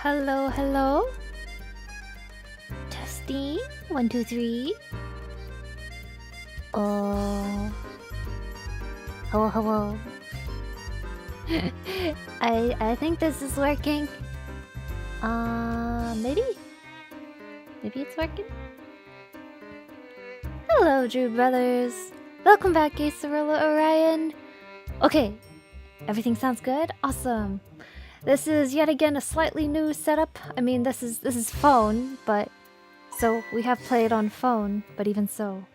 Hello, hello. Testing. 1, 2, 3. Oh. Hello, hello. I think this is working. Maybe? Maybe it's working? Hello, Drew Brothers. Welcome back, Gacerilla Orion. Okay, everything sounds good? Awesome. This is yet again a slightly new setup. I mean, this is phone, but so we have played on phone, but even so.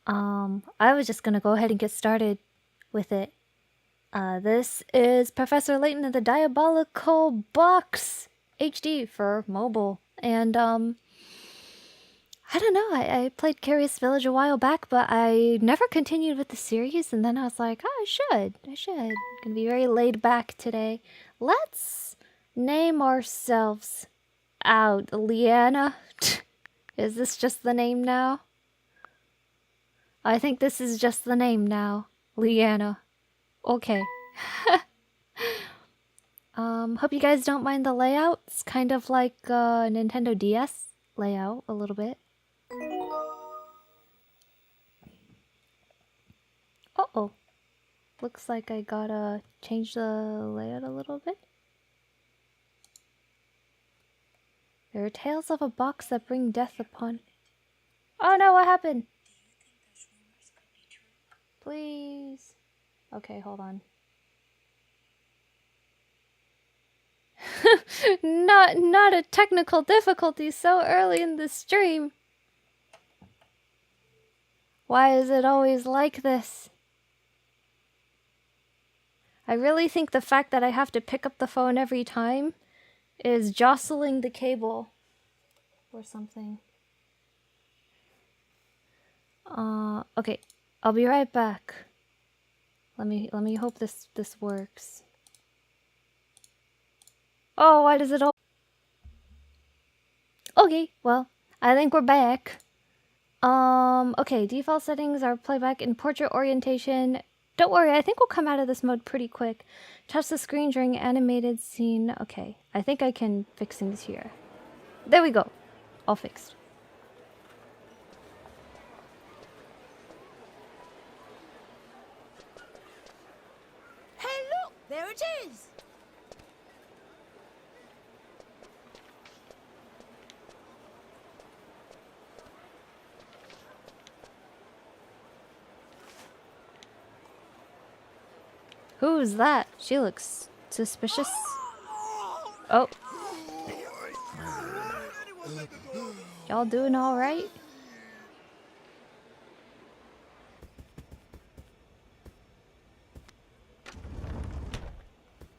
I was just gonna go ahead and get started with it. This is Professor Layton of the Diabolical Box HD for mobile. And I don't know, I played Curious Village a while back, but I never continued with the series, and then I was like, oh, I should. Gonna be very laid back today. Let's name ourselves out. Leanna? Is this just the name now? I think this is just the name now. Leanna. Okay. Hope you guys don't mind the layout. It's kind of like a Nintendo DS layout a little bit. Uh-oh. Looks like I gotta change the layout a little bit. There are tales of a box that bring death upon... Oh no, what happened? Please. Okay, hold on. Not a technical difficulty so early in the stream. Why is it always like this? I really think the fact that I have to pick up the phone every time is jostling the cable or something. Okay. I'll be right back. Let me hope this works. Oh, why does it all... Okay, well, I think we're back. Okay, default settings are playback in portrait orientation. Don't worry, I think we'll come out of this mode pretty quick. Touch the screen during animated scene. Okay, I think I can fix things here. There we go. All fixed. Hey, look! There it is! Who's that? She looks suspicious. Oh. Y'all doing alright?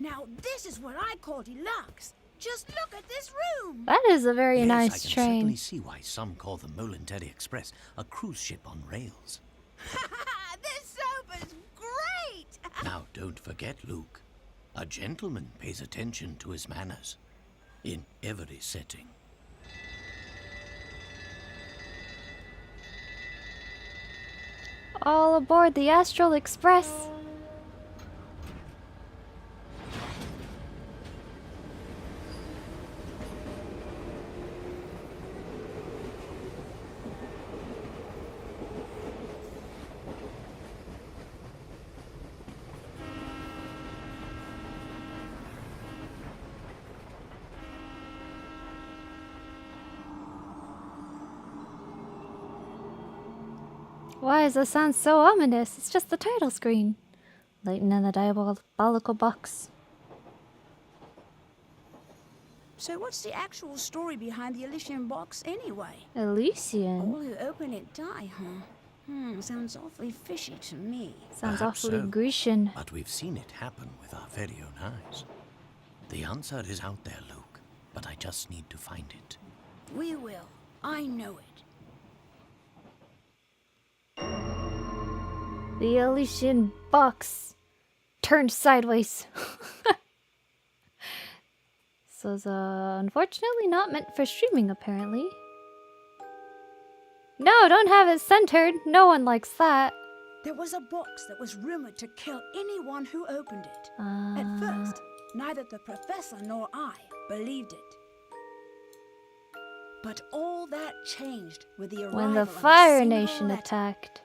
Now this is what I call deluxe. Just look at this room! That is a very Yes, nice I can train. certainly see why some call the Molenterre Express a cruise ship on rails. This sofa's great! Now, don't forget, Luke. A gentleman pays attention to his manners in every setting. All aboard the Astral Express. Why does that sound so ominous? It's just the title screen. Layton and the Diabolical Box. So what's the actual story behind the Elysian box anyway? Elysian? All who open it die, huh? Sounds awfully fishy to me. Sounds Perhaps awfully so, Grecian. But we've seen it happen with our very own eyes. The answer is out there, Luke, but I just need to find it. We will. I know it. The Elysian box turned sideways. So it's unfortunately not meant for streaming, apparently. No, don't have it centered. No one likes that. There was a box that was rumored to kill anyone who opened it. At first, neither the professor nor I believed it. But all that changed with the arrival When the of a Fire single Nation letter. attacked.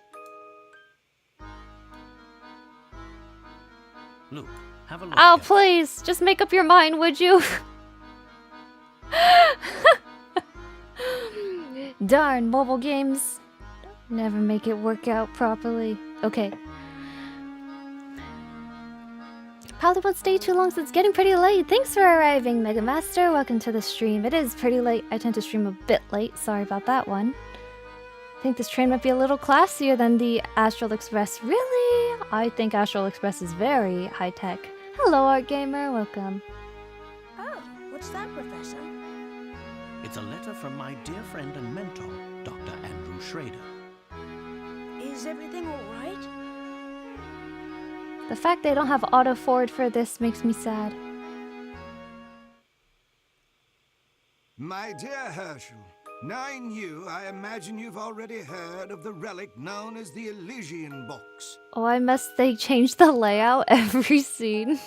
Luke, have a look. Oh, here. please, just make up your mind, would you? Darn, mobile games never make it work out properly. Okay. Probably won't stay too long since it's getting pretty late. Thanks for arriving, Mega Master. Welcome to the stream. It is pretty late. I tend to stream a bit late. Sorry about that one. I think this train might be a little classier than the Astral Express. Really? I think Astral Express is very high-tech. Hello, Art Gamer. Welcome. Oh, what's that, Professor? It's a letter from my dear friend and mentor, Dr. Andrew Schrader. Is everything all right? The fact they don't have auto-forward for this makes me sad. My dear Herschel, knowing you, I imagine you've already heard of the relic known as the Elysian Box. Oh, I must they change the layout every scene.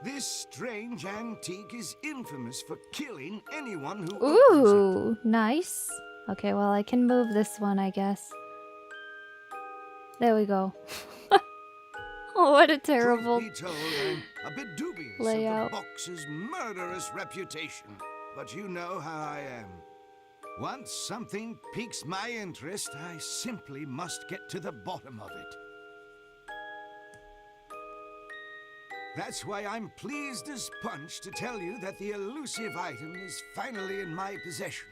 This strange antique is infamous for killing anyone who opens it. Ooh, nice. Okay, well, I can move this one, I guess. There we go. Oh, what a terrible... Truth be told, I'm a bit dubious layout. of the box's murderous reputation. But you know how I am. Once something piques my interest, I simply must get to the bottom of it. That's why I'm pleased as punch to tell you that the elusive item is finally in my possession.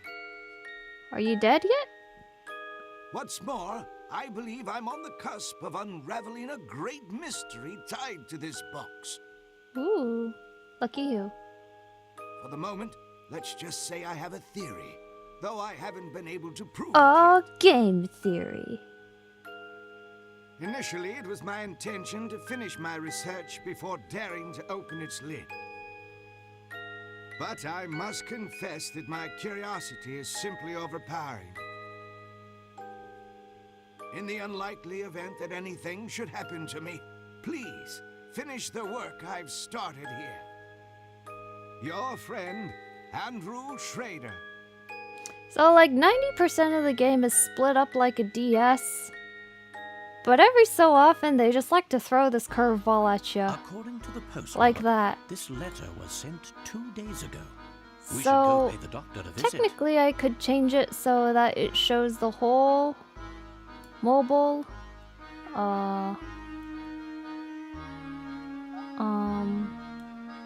Are you dead yet? What's more, I believe I'm on the cusp of unraveling a great mystery tied to this box. Ooh, lucky you. For the moment, let's just say I have a theory, though I haven't been able to prove Oh, it yet. game theory. Initially, it was my intention to finish my research before daring to open its lid. But I must confess that my curiosity is simply overpowering. In the unlikely event that anything should happen to me, please finish the work I've started here. Your friend, Andrew Schrader. So like 90% of the game is split up like a DS. But every so often they just like to throw this curveball at you. According to the postmark, Like that. this letter was sent 2 days ago. We should So go pay the doctor a visit. technically I could change it so that it shows the whole mobile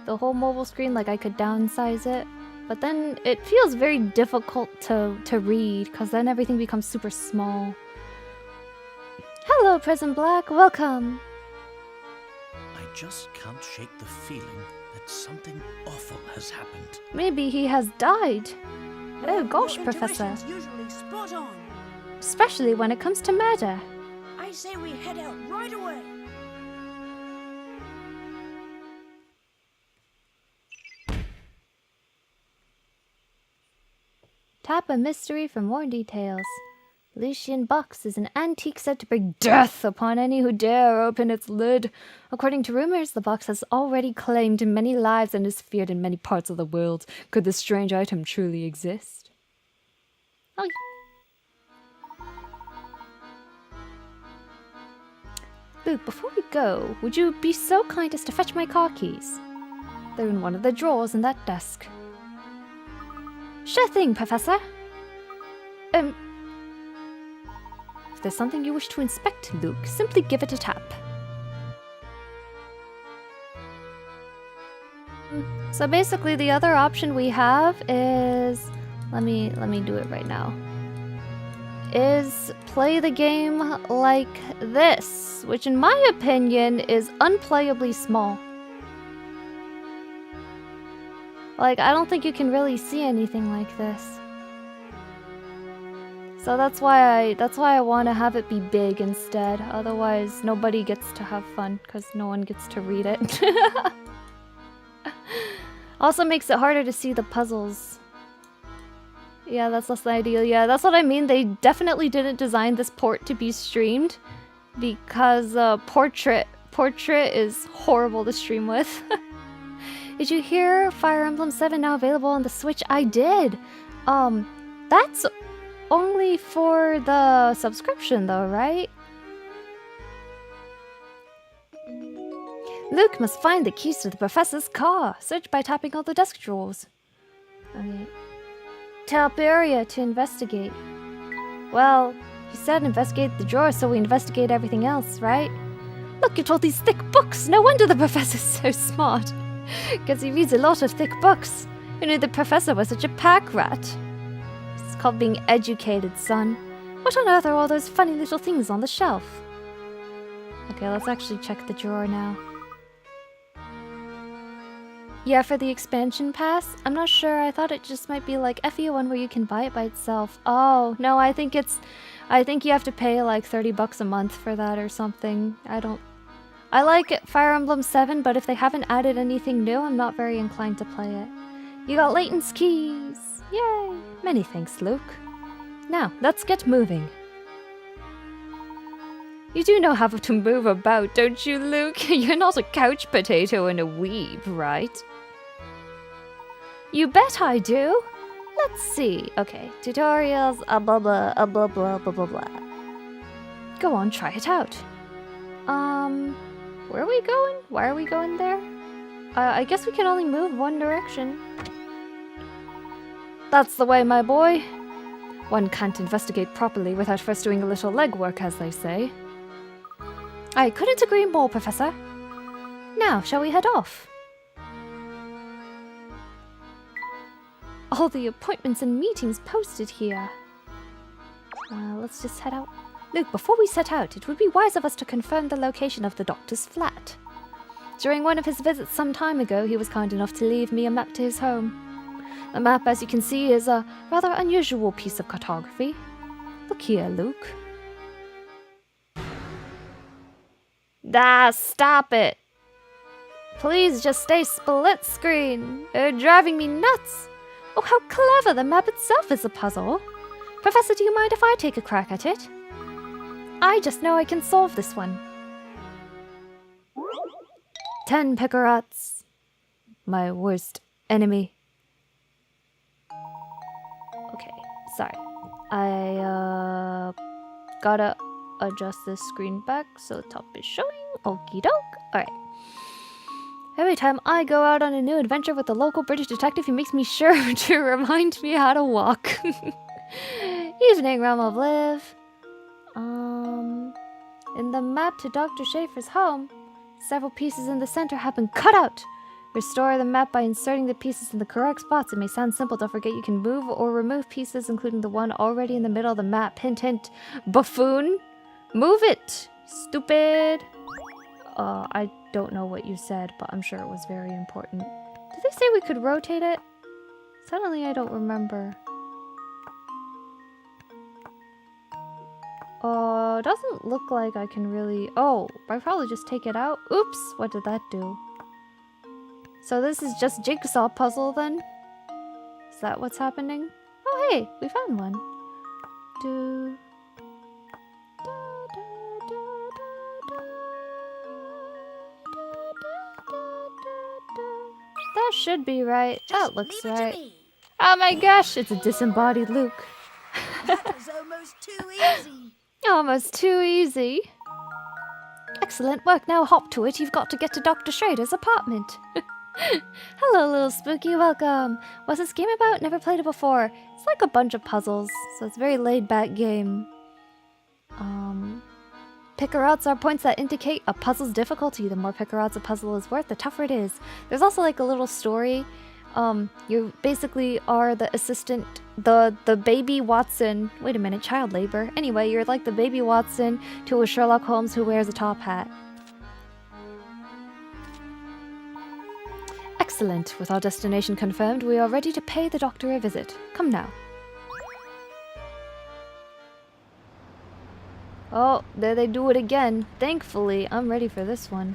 the whole mobile screen, like I could downsize it. But then it feels very difficult to read because then everything becomes super small. Hello, Prison Black, welcome. I just can't shake the feeling that something awful has happened. Maybe he has died. Oh gosh, Your Professor. intuition's usually spot on. Especially when it comes to murder. I say we head out right away. Tap a mystery for more details. Elysian Box is an antique said to bring death upon any who dare open its lid. According to rumors, the box has already claimed many lives and is feared in many parts of the world. Could this strange item truly exist? Oh. Luke, before we go, would you be so kind as to fetch my car keys? They're in one of the drawers in that desk. Sure thing, Professor. If there's something you wish to inspect, Luke, simply give it a tap. So basically the other option we have is... Let me do it right now. Is play the game like this, which in my opinion is unplayably small. Like, I don't think you can really see anything like this. So that's why I want to have it be big instead. Otherwise, nobody gets to have fun because no one gets to read it. Also makes it harder to see the puzzles. Yeah, that's less than ideal. Yeah, that's what I mean. They definitely didn't design this port to be streamed because Portrait is horrible to stream with. Did you hear Fire Emblem 7 now available on the Switch? I did. That's only for the subscription though, right? Luke must find the keys to the professor's car. Search by tapping all the desk drawers. Okay. Tap area to investigate. Well, you said investigate the drawer, so we investigate everything else, right? Look at all these thick books. No wonder the professor's so smart. Because he reads a lot of thick books. Who knew the professor was such a pack rat? It's called being educated, son. What on earth are all those funny little things on the shelf? Okay, let's actually check the drawer now. Yeah, for the expansion pass? I'm not sure. I thought it just might be like FE1 where you can buy it by itself. Oh, no, I think you have to pay like 30 bucks a month for that or something. I like Fire Emblem 7, but if they haven't added anything new, I'm not very inclined to play it. You got Layton's keys! Yay! Many thanks, Luke. Now, let's get moving. You do know how to move about, don't you, Luke? You're not a couch potato and a weeb, right? You bet I do! Let's see. Okay, tutorials, blah blah, blah blah, blah blah blah. Go on, try it out. Where are we going? Why are we going there? I guess we can only move one direction. That's the way, my boy. One can't investigate properly without first doing a little legwork, as they say. I couldn't agree more, Professor. Now, shall we head off? All the appointments and meetings posted here. Let's just head out. Luke, before we set out, it would be wise of us to confirm the location of the doctor's flat. During one of his visits some time ago, he was kind enough to leave me a map to his home. The map, as you can see, is a rather unusual piece of cartography. Look here, Luke. Stop it! Please just stay split screen. You're driving me nuts. Oh, how clever! The map itself is a puzzle. Professor, do you mind if I take a crack at it? I just know I can solve this one. 10 Pickerats. My worst enemy. Okay, sorry. I gotta adjust this screen back so the top is showing. Okie doke. Alright. Every time I go out on a new adventure with the local British detective, he makes me sure to remind me how to walk. Evening, Realm of Live. In the map to Dr. Schaefer's home, several pieces in the center have been cut out. Restore the map by inserting the pieces in the correct spots. It may sound simple, don't forget you can move or remove pieces, including the one already in the middle of the map. Hint, hint. Buffoon! Move it! Stupid! I don't know what you said, but I'm sure it was very important. Did they say we could rotate it? Suddenly I don't remember. Doesn't look like I can really... Oh, I probably just take it out. Oops, what did that do? So this is just jigsaw puzzle then? Is that what's happening? Oh hey, we found one. That should be right. That looks right. Oh my gosh, it's a disembodied Luke. That was almost too easy. Almost too easy. Excellent work, now hop to it. You've got to get to Dr. Schrader's apartment. Hello, little spooky, welcome. What's this game about? Never played it before. It's like a bunch of puzzles, so it's a very laid-back game. Pickerouts are points that indicate a puzzle's difficulty. The more pickerouts a puzzle is worth, the tougher it is. There's also like a little story. You basically are the assistant, the baby Watson. Wait a minute, child labor. Anyway, you're like the baby Watson to a Sherlock Holmes who wears a top hat. Excellent. With our destination confirmed, we are ready to pay the doctor a visit. Come now. Oh, there they do it again. Thankfully, I'm ready for this one.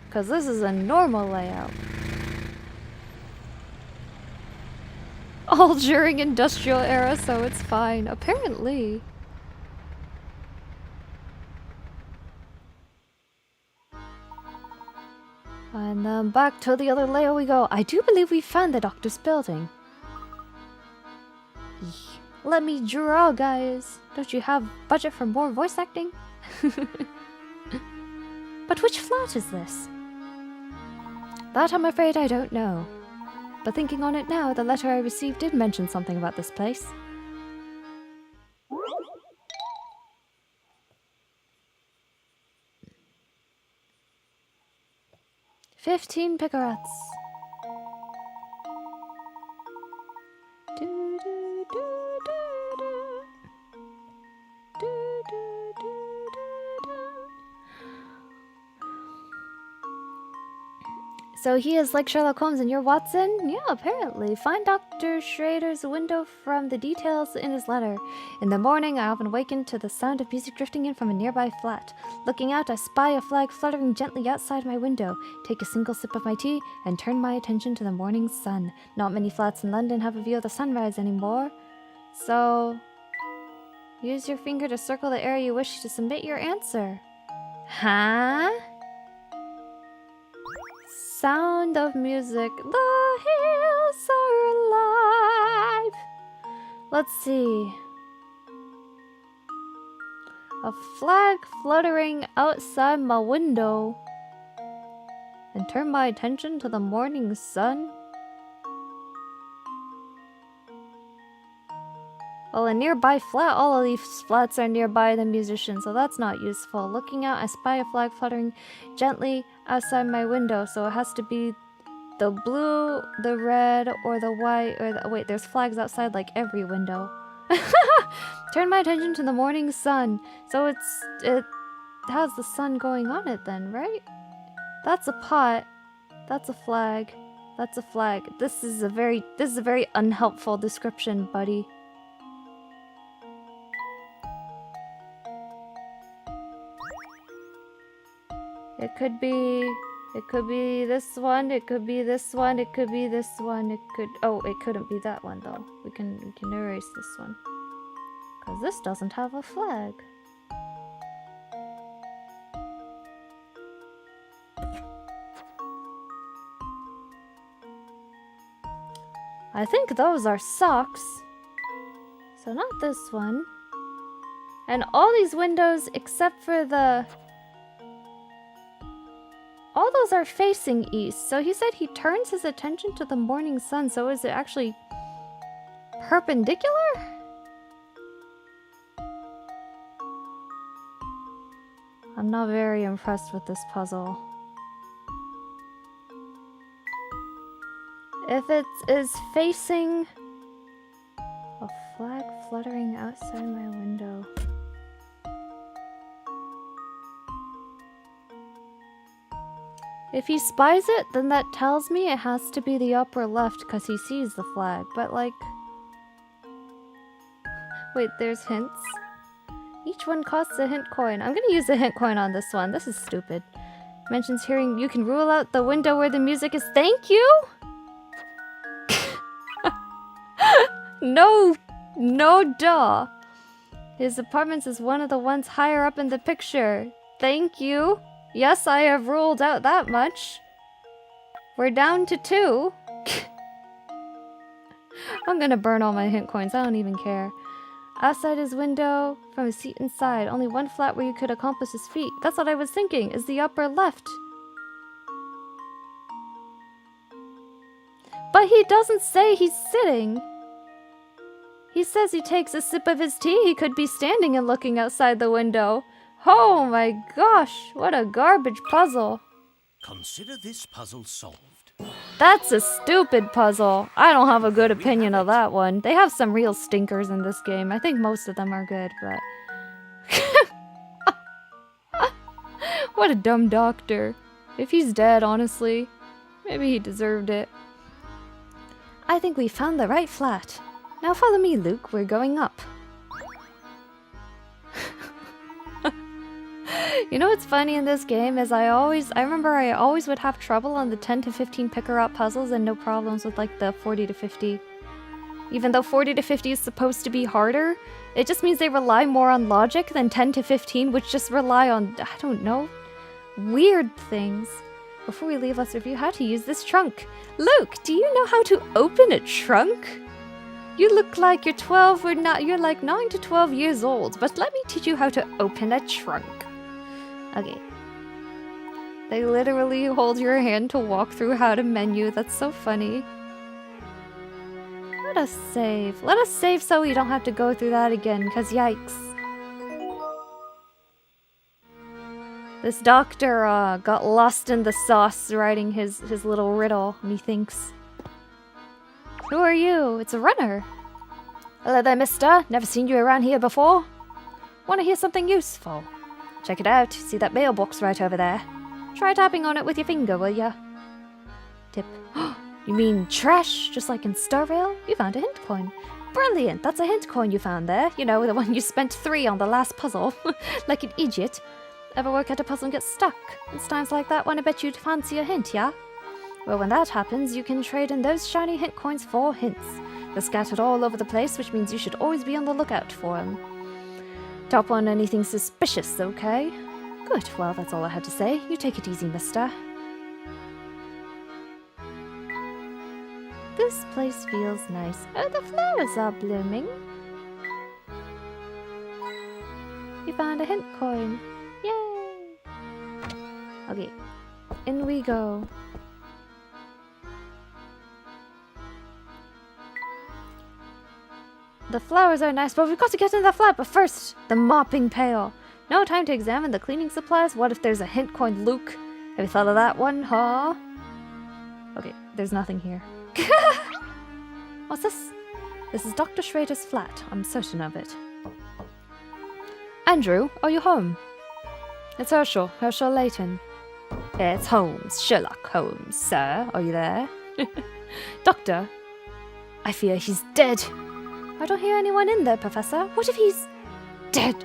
Because this is a normal layout. All during industrial era, so it's fine. Apparently. And then back to the other layer we go. I do believe we found the doctor's building. Let me draw, guys. Don't you have budget for more voice acting? But which flat is this? That I'm afraid I don't know. But thinking on it now, the letter I received did mention something about this place. "15 Pickerats. So he is like Sherlock Holmes and you're Watson? Yeah, apparently. Find Dr. Schrader's window from the details in his letter. In the morning, I often awaken to the sound of music drifting in from a nearby flat. Looking out, I spy a flag fluttering gently outside my window. Take a single sip of my tea and turn my attention to the morning sun. Not many flats in London have a view of the sunrise anymore. So, use your finger to circle the area you wish to submit your answer. Huh? Sound of music. The hills are alive. Let's see. A flag fluttering outside my window. And turn my attention to the morning sun. Well, a nearby flat. All of these flats are nearby the musician, so that's not useful. Looking out, I spy a flag fluttering gently outside my window, so it has to be the blue, the red, or the white, or the... Wait, there's flags outside like every window. Turn my attention to the morning sun. So it has the sun going on it then, right? That's a pot. That's a flag. That's a flag. This is a very unhelpful description, buddy. It could be this one, it could be this one, it could be this one, oh, it couldn't be that one though. We can erase this one. 'Cause this doesn't have a flag. I think those are socks. So not this one. And all these windows except for the... All those are facing east, so he said he turns his attention to the morning sun, so is it actually perpendicular? I'm not very impressed with this puzzle. If it is facing a flag fluttering outside my window. If he spies it, then that tells me it has to be the upper left because he sees the flag. But like... Wait, there's hints? Each one costs a hint coin. I'm gonna use a hint coin on this one. This is stupid. Mentions hearing you can rule out the window where the music is. Thank you? No duh. His apartment is one of the ones higher up in the picture. Thank you. Yes, I have ruled out that much. We're down to 2. I'm gonna burn all my hint coins. I don't even care. Outside his window, from his seat inside, only one flat where you could accomplish his feat. That's what I was thinking, is the upper left. But he doesn't say he's sitting. He says he takes a sip of his tea. He could be standing and looking outside the window. Oh my gosh, what a garbage puzzle. Consider this puzzle solved. That's a stupid puzzle. I don't have a good opinion of that one. They have some real stinkers in this game. I think most of them are good, but... What a dumb doctor. If he's dead, honestly, maybe he deserved it. I think we found the right flat. Now follow me, Luke. We're going up. You know what's funny in this game is I remember I always would have trouble on the 10 to 15 picker-up puzzles and no problems with like the 40 to 50. Even though 40 to 50 is supposed to be harder, it just means they rely more on logic than 10 to 15, which just rely on, I don't know, weird things. Before we leave, let's review how to use this trunk. Luke, do you know how to open a trunk? You look like you're 12 or not, you're like 9 to 12 years old, but let me teach you how to open a trunk. Okay. They literally hold your hand to walk through how to menu. That's so funny. Let us save. Let us save so we don't have to go through that again, because yikes. This doctor got lost in the sauce writing his little riddle, methinks. Who are you? It's a runner. Hello there, mister. Never seen you around here before. Want to hear something useful? Check it out. See that mailbox right over there? Try tapping on it with your finger, will ya? Tip. You mean trash, just like in Star Rail? You found a hint coin. Brilliant! That's a hint coin you found there. You know, the one you spent 3 on the last puzzle. Like an idiot. Ever work at a puzzle and get stuck? It's times like that when I bet you'd fancy a hint, yeah? Well, when that happens, you can trade in those shiny hint coins for hints. They're scattered all over the place, which means you should always be on the lookout for them. Top on anything suspicious, okay? Good, well, that's all I had to say. You take it easy, mister. This place feels nice. Oh, the flowers are blooming. You found a hint coin. Yay! Okay, in we go. The flowers are nice, but we've got to get into the flat. But first, the mopping pail. No time to examine the cleaning supplies? What if there's a hint coin, Luke? Have you thought of that one, huh? Okay, there's nothing here. What's this? This is Dr. Schrader's flat. I'm certain of it. Andrew, are you home? It's Herschel Layton. It's Holmes, Sherlock Holmes, sir. Are you there? Doctor, I fear he's dead. I don't hear anyone in there, Professor. What if he's dead?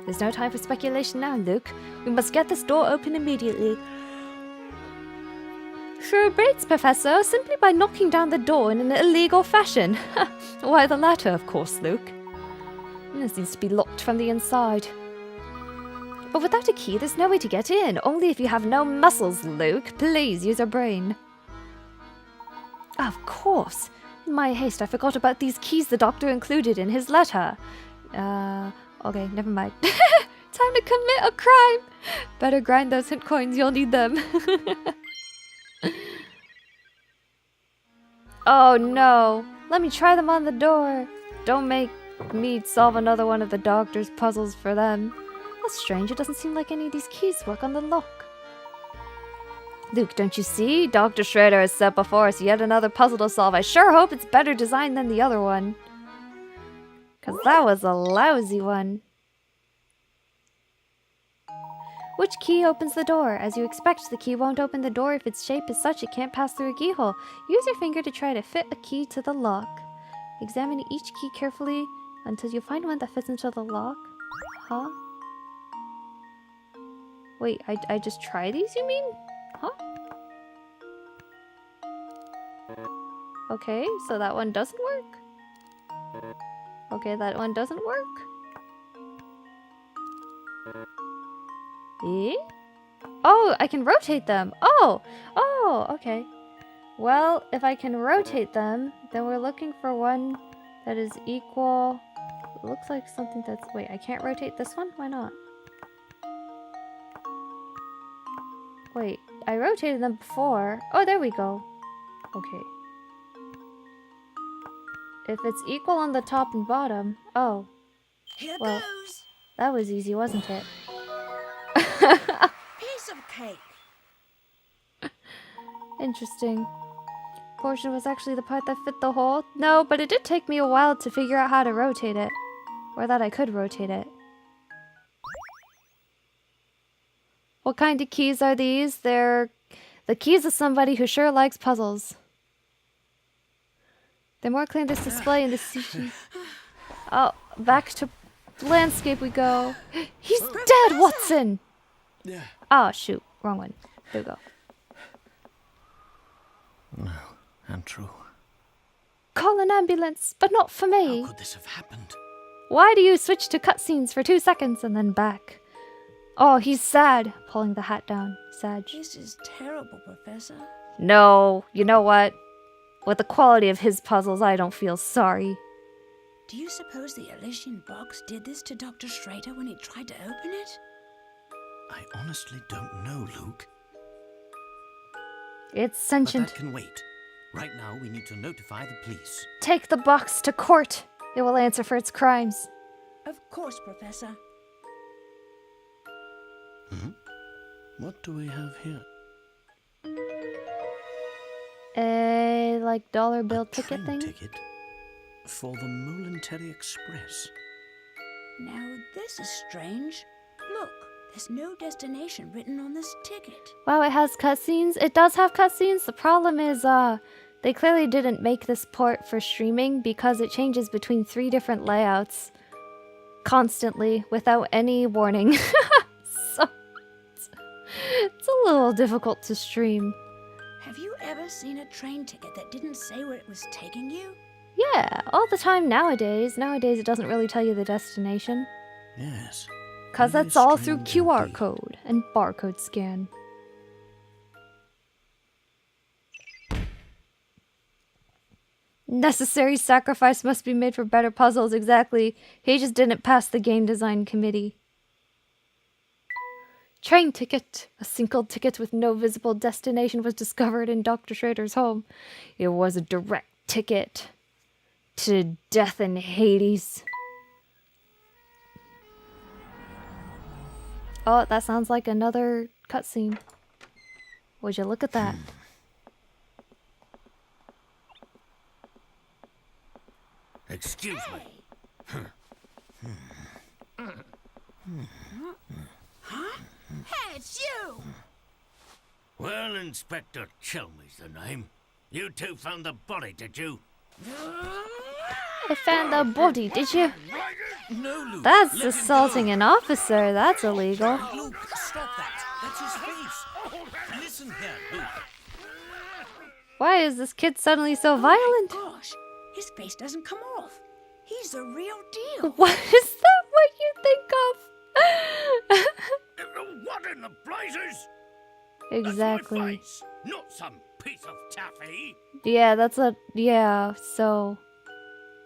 There's no time for speculation now, Luke. We must get this door open immediately. Sure beats, Professor, simply by knocking down the door in an illegal fashion. Why the latter, of course, Luke. This needs to be locked from the inside. But without a key, there's no way to get in. Only if you have no muscles, Luke. Please use your brain. Of course. In my haste, I forgot about these keys the doctor included in his letter. Okay, never mind. Time to commit a crime. Better grind those hint coins, you'll need them. Oh no. Let me try them on the door. Don't make me solve another one of the doctor's puzzles for them. That's strange, it doesn't seem like any of these keys work on the lock. Luke, don't you see? Dr. Schrader has set before us yet another puzzle to solve. I sure hope it's better designed than the other one. Because that was a lousy one. Which key opens the door? As you expect, the key won't open the door if its shape is such it can't pass through a keyhole. Use your finger to try to fit a key to the lock. Examine each key carefully until you find one that fits into the lock. Huh? Wait, I just try these, you mean? Huh? Okay, so that one doesn't work. Okay, that one doesn't work. Eh? Oh, I can rotate them. Oh, okay. Well, if I can rotate them, then we're looking for one that is equal. It looks like something that's... Wait, I can't rotate this one? Why not? Wait, I rotated them before. Oh, there we go. Okay. If it's equal on the top and bottom... Oh. Here Well, goes. that was easy, wasn't it? Piece of cake. Interesting. Portion was actually the part that fit the hole. No, but it did take me a while to figure out how to rotate it. Or that I could rotate it. What kind of keys are these? They're the keys of somebody who sure likes puzzles. They're more clear this display in the sushi. Oh, back to landscape we go. He's dead, Watson! Oh, shoot. Wrong one. There we go. No, Andrew. Call an ambulance, but not for me. How could this have happened? Why do you switch to cutscenes for 2 seconds and then back? Oh, he's sad. Pulling the hat down. Sad. This is terrible, Professor. No, you know what? With the quality of his puzzles, I don't feel sorry. Do you suppose the Elysian box did this to Dr. Schrader when he tried to open it? I honestly don't know, Luke. It's But sentient. that can wait. Right now, we need to notify the police. Take the box to court. It will answer for its crimes. Of course, Professor. What do we have here? A, like, dollar bill A ticket train thing? ticket for the Moulinteri Express. Now, this is strange. Look, there's no destination written on this ticket. Wow, it has cutscenes. It does have cutscenes. The problem is, they clearly didn't make this port for streaming because it changes between 3 different layouts constantly without any warning. So it's a little difficult to stream. Have you ever seen a train ticket that didn't say where it was taking you? Yeah, all the time nowadays. Nowadays it doesn't really tell you the destination. Yes. Because Very that's all through strange QR indeed. code and barcode scan. Necessary sacrifice must be made for better puzzles, exactly. He just didn't pass the game design committee. Train ticket. A single ticket with no visible destination was discovered in Dr. Schrader's home. It was a direct ticket. to death in Hades. Oh, that sounds like another cutscene. Would you look at that? Excuse me. Huh? Hey, it's you! Well, Inspector Chelmey's the name. You two found the body, did you? I found the body, did you? No, Luke. That's let him assaulting go. an officer. That's illegal. Luke, stop that. That's his face. Listen here, Luke. Why is this kid suddenly so violent? Gosh, his face doesn't come off. He's the real deal. What is that what you think of? What in the blazes? Exactly. That's my face, not some piece of taffy. Yeah, that's a... Yeah, so...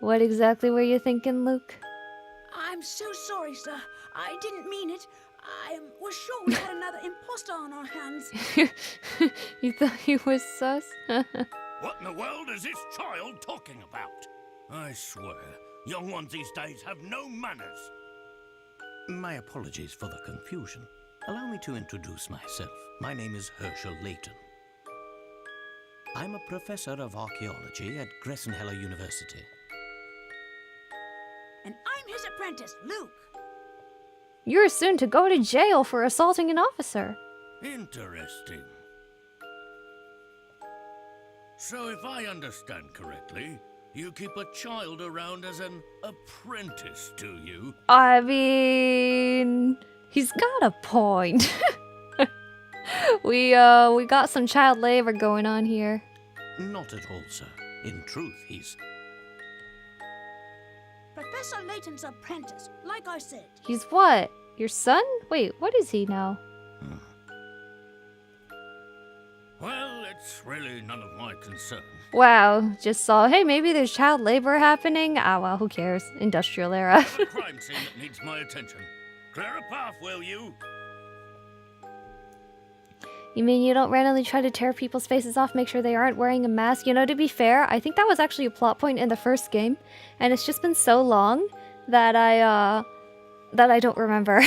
What exactly were you thinking, Luke? I'm so sorry, sir. I didn't mean it. I was sure we had another imposter on our hands. You thought he was sus? What in the world is this child talking about? I swear, young ones these days have no manners. My apologies for the confusion. Allow me to introduce myself. My name is Herschel Layton. I'm a professor of archaeology at Gressenheller University. And I'm his apprentice, Luke. You're soon to go to jail for assaulting an officer. Interesting. So if I understand correctly, you keep a child around as an apprentice, do you? I mean... He's got a point. We got some child labor going on here. Not at all, sir. In truth, he's... Professor Layton's apprentice, like I said. He's what? Your son? Wait, what is he now? Well, it's really none of my concern. Wow, just saw, hey, maybe there's child labor happening. Ah, well, who cares? Industrial era. A crime scene that needs my attention. Clear a path, will you? You mean you don't randomly try to tear people's faces off, make sure they aren't wearing a mask? You know, to be fair, I think that was actually a plot point in the first game, and it's just been so long that I don't remember.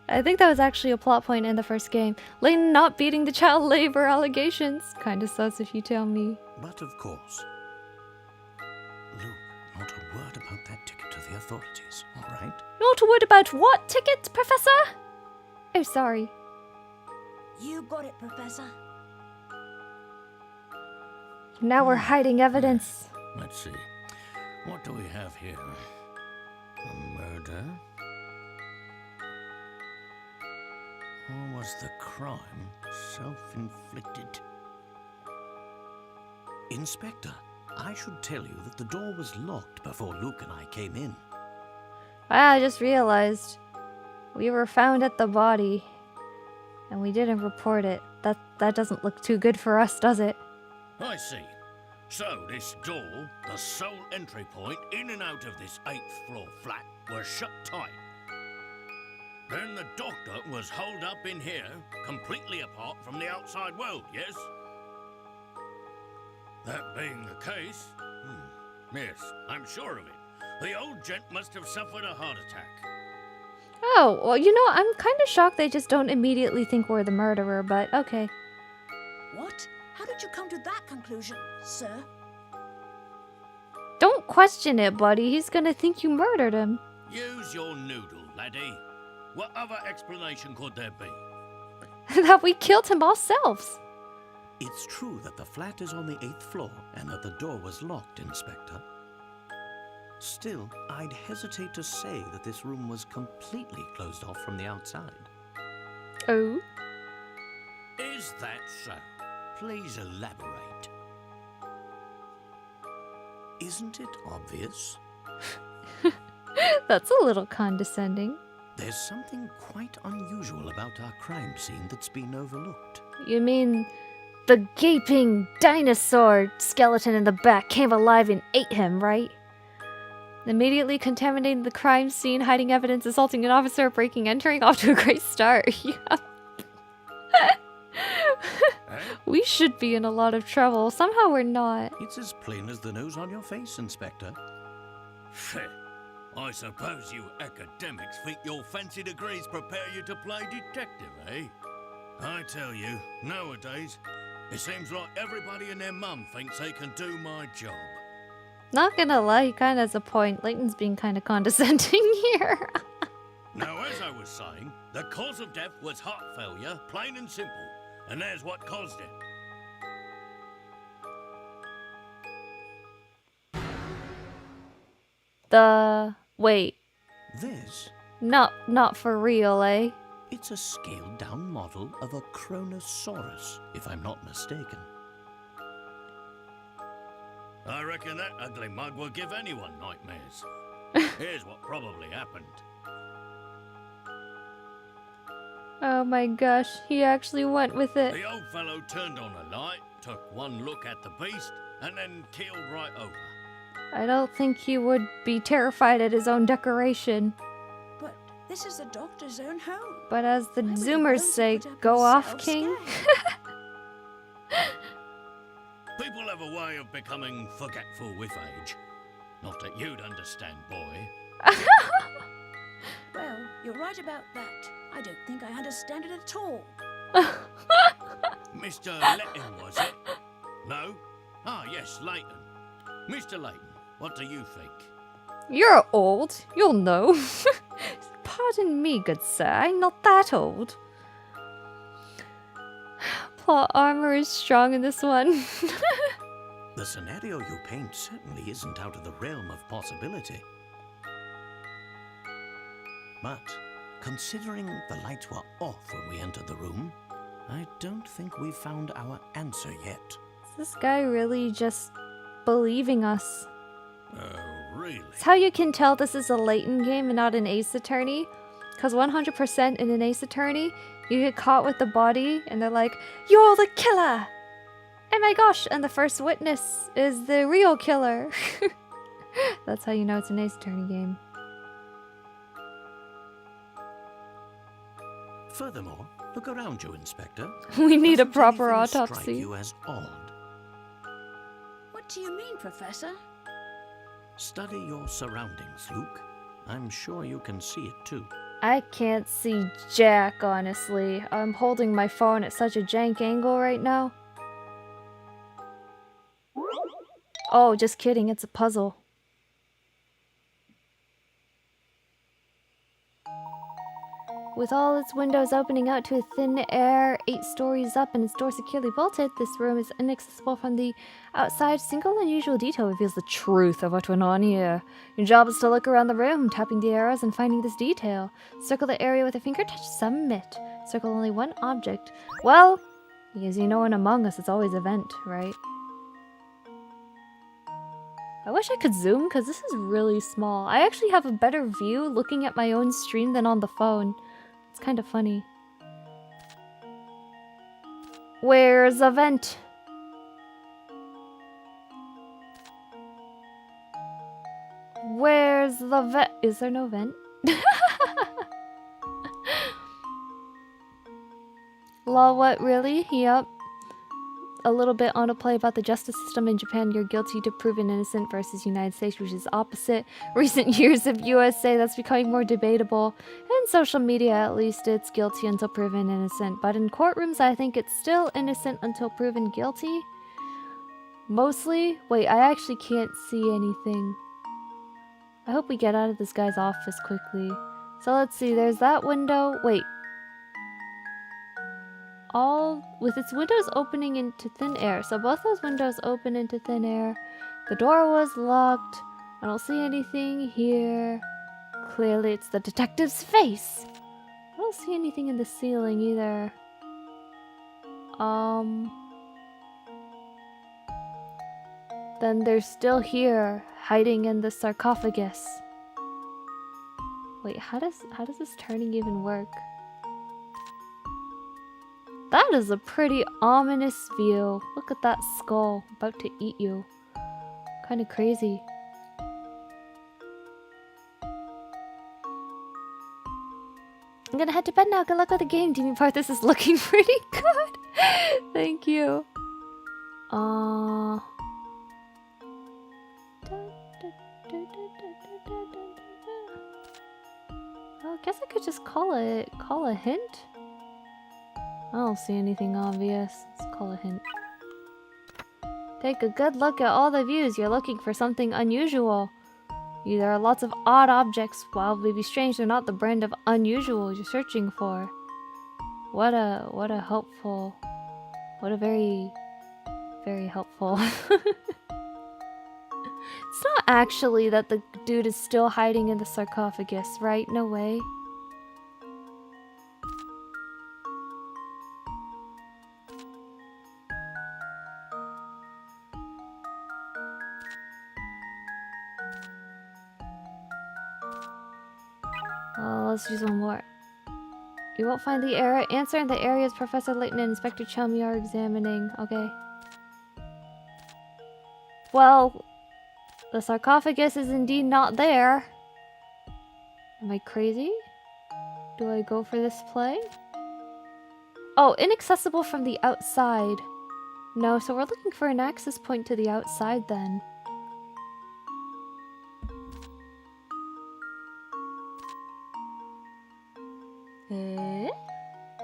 I think that was actually a plot point in the first game. Layton not beating the child labor allegations. Kinda sus if you tell me. But of course. Luke, not a word about that ticket to the authorities, all right? Not a word about what ticket, Professor? Oh, sorry. You got it, Professor. Now we're hiding evidence. Let's see. What do we have here? A murder? Or was the crime self-inflicted? Inspector, I should tell you that the door was locked before Luke and I came in. I just realized we were found at the body, and we didn't report it. That doesn't look too good for us, does it? I see. So this door, the sole entry point in and out of this 8th floor flat, was shut tight. Then the doctor was holed up in here, completely apart from the outside world, yes? That being the case, yes, I'm sure of it. The old gent must have suffered a heart attack. Oh, well, you know, I'm kind of shocked they just don't immediately think we're the murderer, but okay. What? How did you come to that conclusion, sir? Don't question it, buddy. He's gonna think you murdered him. Use your noodle, laddie. What other explanation could there be? That we killed him ourselves. It's true that the flat is on the 8th floor and that the door was locked, Inspector. Still, I'd hesitate to say that this room was completely closed off from the outside. Oh? Is that so? Please elaborate. Isn't it obvious? That's a little condescending. There's something quite unusual about our crime scene that's been overlooked. You mean the gaping dinosaur skeleton in the back came alive and ate him, right? Immediately contaminating the crime scene, hiding evidence, assaulting an officer, breaking, entering, off to a great start. Yeah. We should be in a lot of trouble. Somehow we're not. It's as plain as the nose on your face, Inspector. I suppose you academics think your fancy degrees prepare you to play detective, eh? I tell you, nowadays, it seems like everybody and their mum thinks they can do my job. Not gonna lie, he kind of has a point. Layton's being kind of condescending here. Now, as I was saying, the cause of death was heart failure, plain and simple. And there's what caused it. Wait. This? Not for real, eh? It's a scaled-down model of a Kronosaurus, if I'm not mistaken. I reckon that ugly mug will give anyone nightmares. Here's what probably happened. Oh my gosh, he actually went with it. The old fellow turned on a light, took one look at the beast, and then keeled right over. I don't think he would be terrified at his own decoration. But this is the doctor's own home. But as the Why would he Zoomers go say, put up go off, himself King. scared? People have a way of becoming forgetful with age. Not that you'd understand, boy. Well, you're right about that. I don't think I understand it at all. Mr. Layton, was it? No? Ah, yes, Layton. Mr. Layton, what do you think? You're old. You'll know. Pardon me, good sir. I'm not that old. Plot armor is strong in this one. The scenario you paint certainly isn't out of the realm of possibility. But, considering the lights were off when we entered the room, I don't think we've found our answer yet. Is this guy really just believing us? Oh, really? It's how you can tell this is a Layton game and not an Ace Attorney. Because 100% in an Ace Attorney, you get caught with the body and they're like, "You're the killer!" Oh my gosh, and the first witness is the real killer. That's how you know it's an Ace Attorney game. Furthermore, look around you, Inspector. We need a Doesn't proper anything strike autopsy. you as odd? What do you mean, Professor? Study your surroundings, Luke. I'm sure you can see it too. I can't see jack, honestly. I'm holding my phone at such a jank angle right now. Oh, just kidding, it's a puzzle. With all its windows opening out to a thin air 8 stories up and its door securely bolted, this room is inaccessible from the outside. Single unusual detail reveals the truth of what went on here. Your job is to look around the room, tapping the arrows and finding this detail. Circle the area with a finger, touch submit. Circle only one object. Well, as you know in Among Us, it's always a vent, right? I wish I could zoom, because this is really small. I actually have a better view looking at my own stream than on the phone. It's kind of funny. Where's a vent? Where's the vent? Is there no vent? Lol, what, really? Yup. A little bit on a play about the justice system in Japan. You're guilty to proven innocent versus United States, which is opposite. Recent years of USA, that's becoming more debatable. In social media, at least, it's guilty until proven innocent. But in courtrooms, I think it's still innocent until proven guilty. Mostly. Wait, I actually can't see anything. I hope we get out of this guy's office quickly. So let's see, there's that window. Wait. All with its windows opening into thin air. So both those windows open into thin air. The door was locked. I don't see anything here. Clearly it's the detective's face. I don't see anything in the ceiling either. Then they're still here, hiding in the sarcophagus. Wait, how does this turning even work? That is a pretty ominous view. Look at that skull about to eat you. Kind of crazy. I'm gonna head to bed now. Good luck with the game, Demon Part. This is looking pretty good. Thank you. I guess I could just call a hint. I don't see anything obvious. Let's call a hint. Take a good look at all the views. You're looking for something unusual. There are lots of odd objects. While maybe strange, they're not the brand of unusual you're searching for. What a helpful... What a very helpful... It's not actually that the dude is still hiding in the sarcophagus, right? No way. Let's use one more. You won't find the answer in the areas Professor Layton and Inspector Chummy are examining. Okay. Well, the sarcophagus is indeed not there. Am I crazy? Do I go for this play? Oh, inaccessible from the outside. No, so we're looking for an access point to the outside then.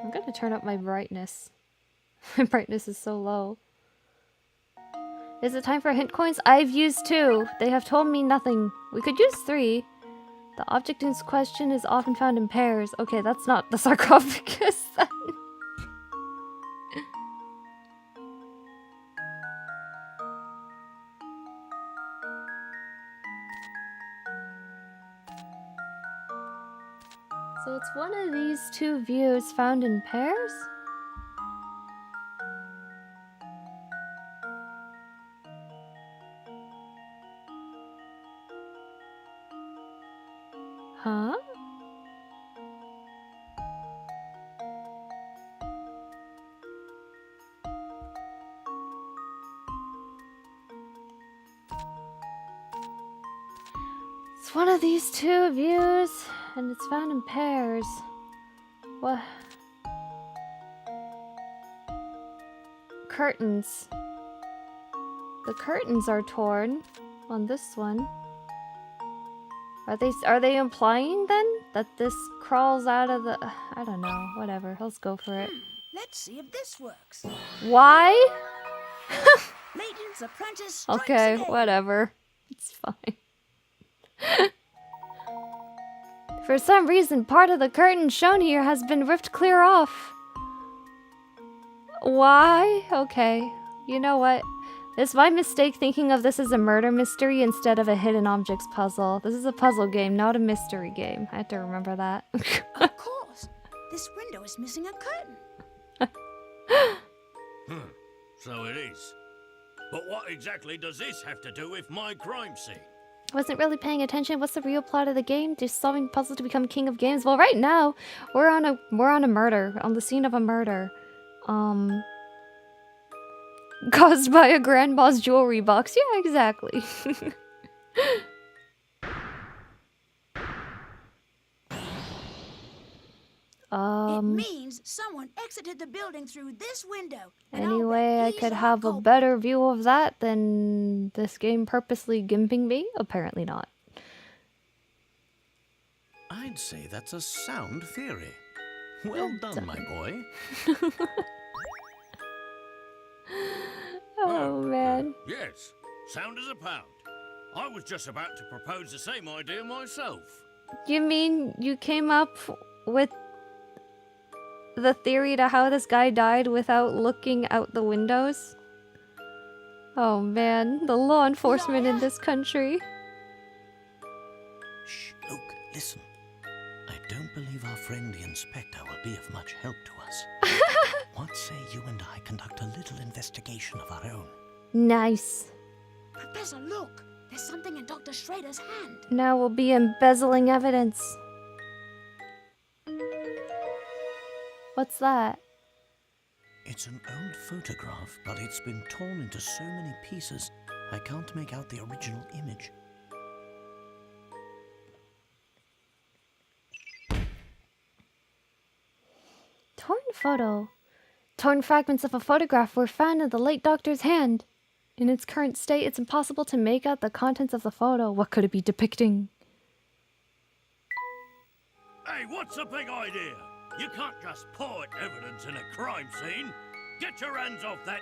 I'm gonna turn up my brightness. My brightness is so low. Is it time for hint coins? I've used 2. They have told me nothing. We could use 3. The object in question is often found in pairs. Okay, that's not the sarcophagus then. So it's one of these 2 views found in pairs? Huh? It's one of these 2 views, and it's found in pairs. What? Curtains. The curtains are torn on this one. Are they implying then that this crawls out of the... I don't know. Whatever. Let's go for it. Let's see if this works. Why? Layton's apprentice strikes Okay, again. whatever. It's fine. For some reason, part of the curtain shown here has been ripped clear off. Why? Okay. You know what? It's my mistake thinking of this as a murder mystery instead of a hidden objects puzzle. This is a puzzle game, not a mystery game. I had to remember that. Of course. This window is missing a curtain. So it is. But what exactly does this have to do with my crime scene? Wasn't really paying attention. What's the real plot of the game? Just solving puzzles to become king of games. Well, right now we're on a murder, on the scene of a murder, caused by a grandma's jewelry box. Yeah, exactly. It means someone exited the building through this window. and I'll Anyway, bet I he's could our have a culprit. better view of that than this game purposely gimping me. Apparently not. I'd say that's a sound theory. Well done, my boy. Oh man. Yes, sound as a pound. I was just about to propose the same idea myself. You mean you came up with the theory to how this guy died without looking out the windows? Oh man, the law enforcement in this country. Shh, Luke, listen. I don't believe our friend the inspector will be of much help to us. What say you and I conduct a little investigation of our own? Nice. Professor, look. There's something in Dr. Schrader's hand. Now we'll be embezzling evidence. What's that? It's an old photograph, but it's been torn into so many pieces, I can't make out the original image. Torn photo. Torn fragments of a photograph were found in the late doctor's hand. In its current state, it's impossible to make out the contents of the photo. What could it be depicting? Hey, what's the big idea? You can't just point evidence in a crime scene. Get your hands off that...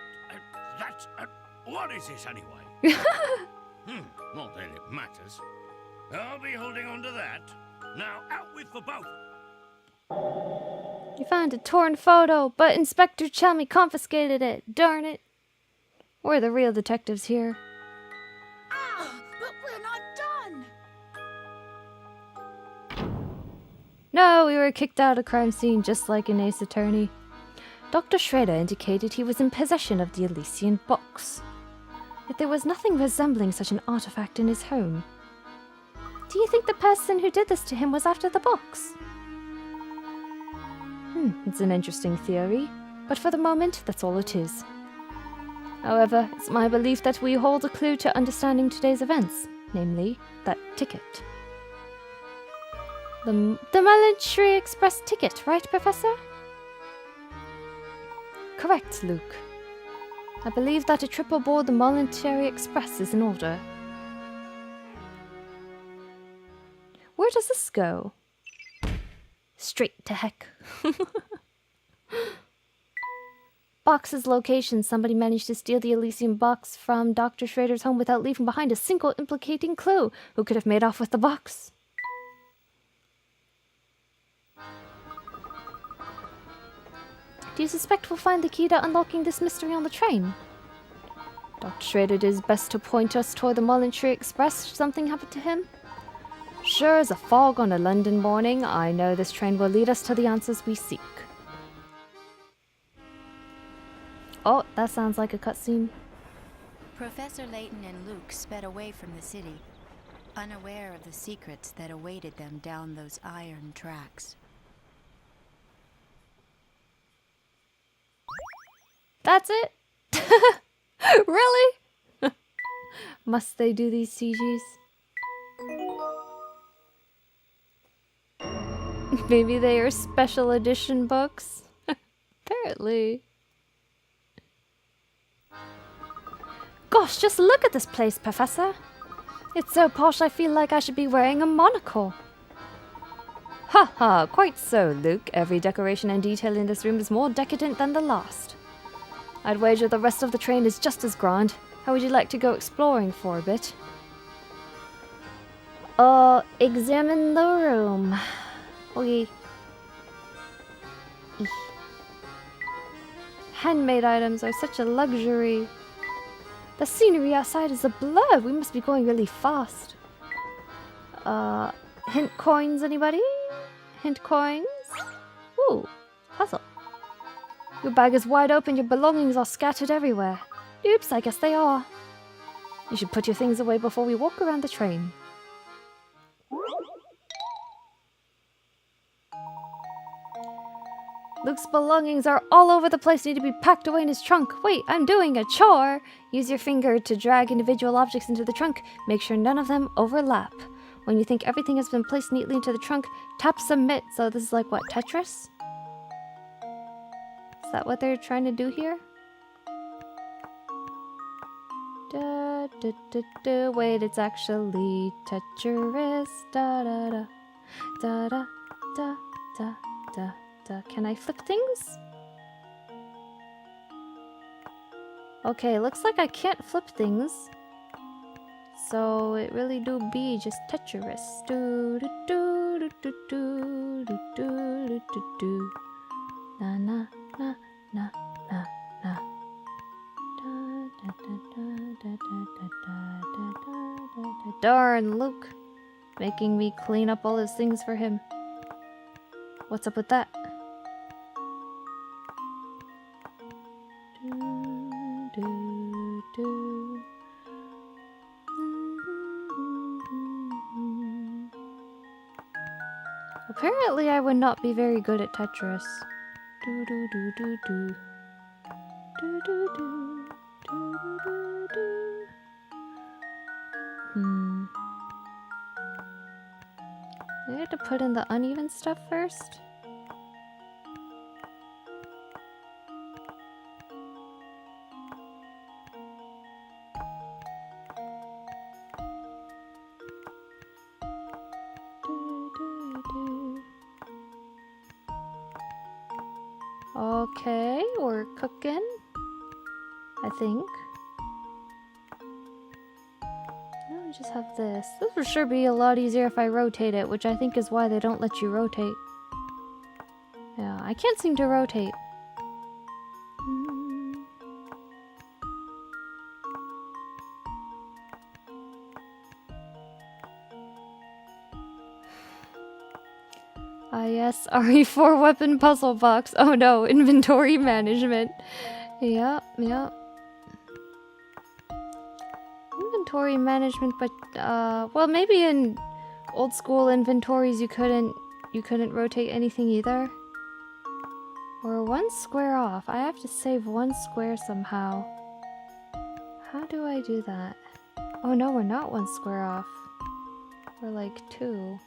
what is this anyway? Not that it matters. I'll be holding on to that. Now, out with the both. You found a torn photo, but Inspector Chelmy confiscated it. Darn it. We're the real detectives here. Ah, but we're not done. No, we were kicked out of crime scene just like an ace attorney. Dr. Schrader indicated he was in possession of the Elysian box. Yet there was nothing resembling such an artifact in his home. Do you think the person who did this to him was after the box? It's an interesting theory, but for the moment, that's all it is. However, it's my belief that we hold a clue to understanding today's events, namely, that ticket. The Military Express ticket, right, Professor? Correct, Luke. I believe that a trip aboard the Military Express is in order. Where does this go? Straight to heck. Box's location. Somebody managed to steal the Elysian box from Dr. Schrader's home without leaving behind a single implicating clue. Who could have made off with the box? Do you suspect we'll find the key to unlocking this mystery on the train? Dr. Schrader did his best to point us toward the Military Express if something happened to him. Sure as a fog on a London morning, I know this train will lead us to the answers we seek. Oh, that sounds like a cutscene. Professor Layton and Luke sped away from the city, unaware of the secrets that awaited them down those iron tracks. That's it? Really? Must they do these CGs? Maybe they are special edition books? Apparently. Gosh, just look at this place, Professor. It's so posh I feel like I should be wearing a monocle. Ha ha, quite so, Luke. Every decoration and detail in this room is more decadent than the last. I'd wager the rest of the train is just as grand. How would you like to go exploring for a bit? Examine the room. Okay. Handmade items are such a luxury. The scenery outside is a blur. We must be going really fast. Hint coins, anybody? Hint coins? Ooh, puzzle. Your bag is wide open, your belongings are scattered everywhere. Oops, I guess they are. You should put your things away before we walk around the train. Luke's belongings are all over the place, need to be packed away in his trunk. Wait, I'm doing a chore! Use your finger to drag individual objects into the trunk. Make sure none of them overlap. When you think everything has been placed neatly into the trunk, tap submit. So this is like what, Tetris? Is that what they're trying to do here? Wait, it's actually Tetris. Da da da. Da da da da da. Can I flip things? Okay, looks like I can't flip things. So it really do be just Tetris. Do do do do do do do do do do. Na na na na na na. Darn, Luke, making me clean up all his things for him. What's up with that? Apparently I would not be very good at Tetris. Do do do do do. Do do do. Do do do. I had to put in the uneven stuff first. Okay, we're cooking. I think. Now we just have this. This would sure be a lot easier if I rotate it, which I think is why they don't let you rotate. Yeah, I can't seem to rotate. Ah yes, RE4 weapon puzzle box. Oh no, inventory management. Yep. Inventory management, but well, maybe in old school inventories you couldn't rotate anything either. We're 1 square off. I have to save 1 square somehow. How do I do that? Oh no, we're not 1 square off. We're like 2.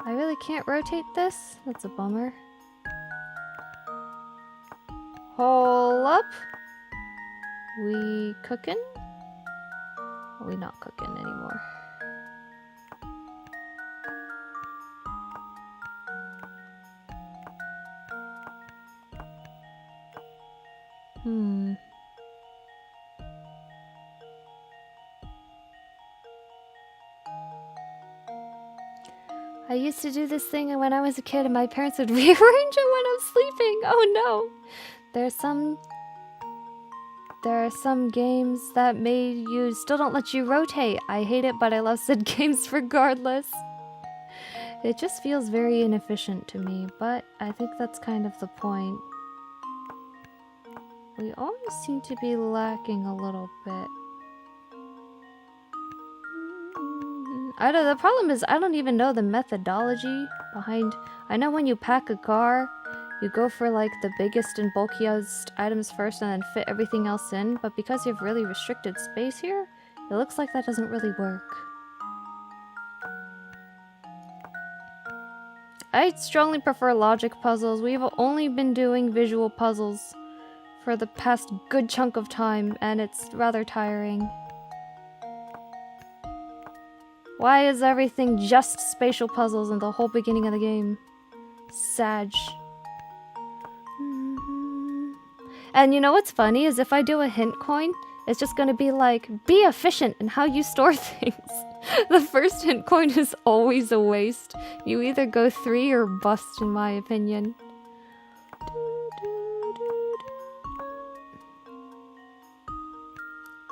I really can't rotate this? That's a bummer. Hold up. We cooking? Are we not cooking anymore? I used to do this thing when I was a kid and my parents would rearrange it when I'm sleeping. Oh no. There are some games that still don't let you rotate. I hate it, but I love said games regardless. It just feels very inefficient to me, but I think that's kind of the point. We always seem to be lacking a little bit. The problem is I don't even know the methodology behind... I know when you pack a car, you go for like the biggest and bulkiest items first and then fit everything else in, but because you have really restricted space here, it looks like that doesn't really work. I strongly prefer logic puzzles. We've only been doing visual puzzles for the past good chunk of time, and it's rather tiring. Why is everything just spatial puzzles in the whole beginning of the game? Sag. And you know what's funny is if I do a hint coin, it's just gonna be like, be efficient in how you store things. The first hint coin is always a waste. You either go 3 or bust, in my opinion.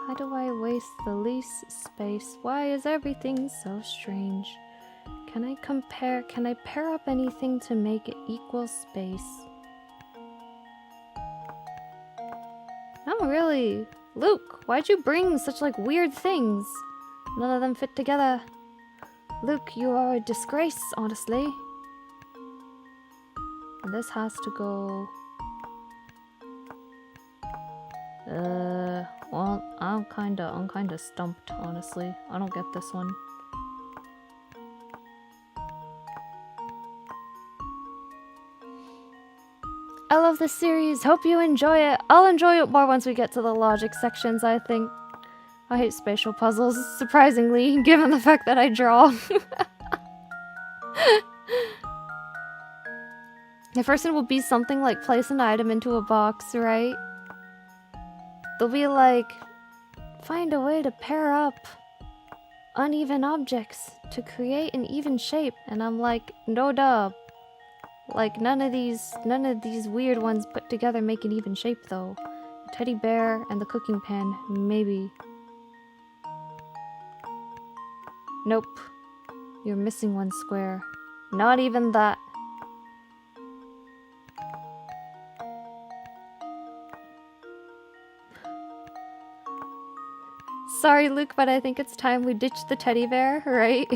How do I waste the least space? Why is everything so strange? Can I pair up anything to make it equal space? No, really. Luke, why'd you bring such like weird things? None of them fit together. Luke, you are a disgrace, honestly. And this has to go... well, I'm kinda stumped, honestly. I don't get this one. I love this series. Hope you enjoy it. I'll enjoy it more once we get to the logic sections, I think. I hate spatial puzzles, surprisingly, given the fact that I draw. The first one will be something like place an item into a box, right? They'll be like, find a way to pair up uneven objects to create an even shape. And I'm like, no duh. Like none of these weird ones put together make an even shape though. The teddy bear and the cooking pan, maybe. Nope. You're missing 1 square. Not even that. Sorry, Luke, but I think it's time we ditch the teddy bear, right?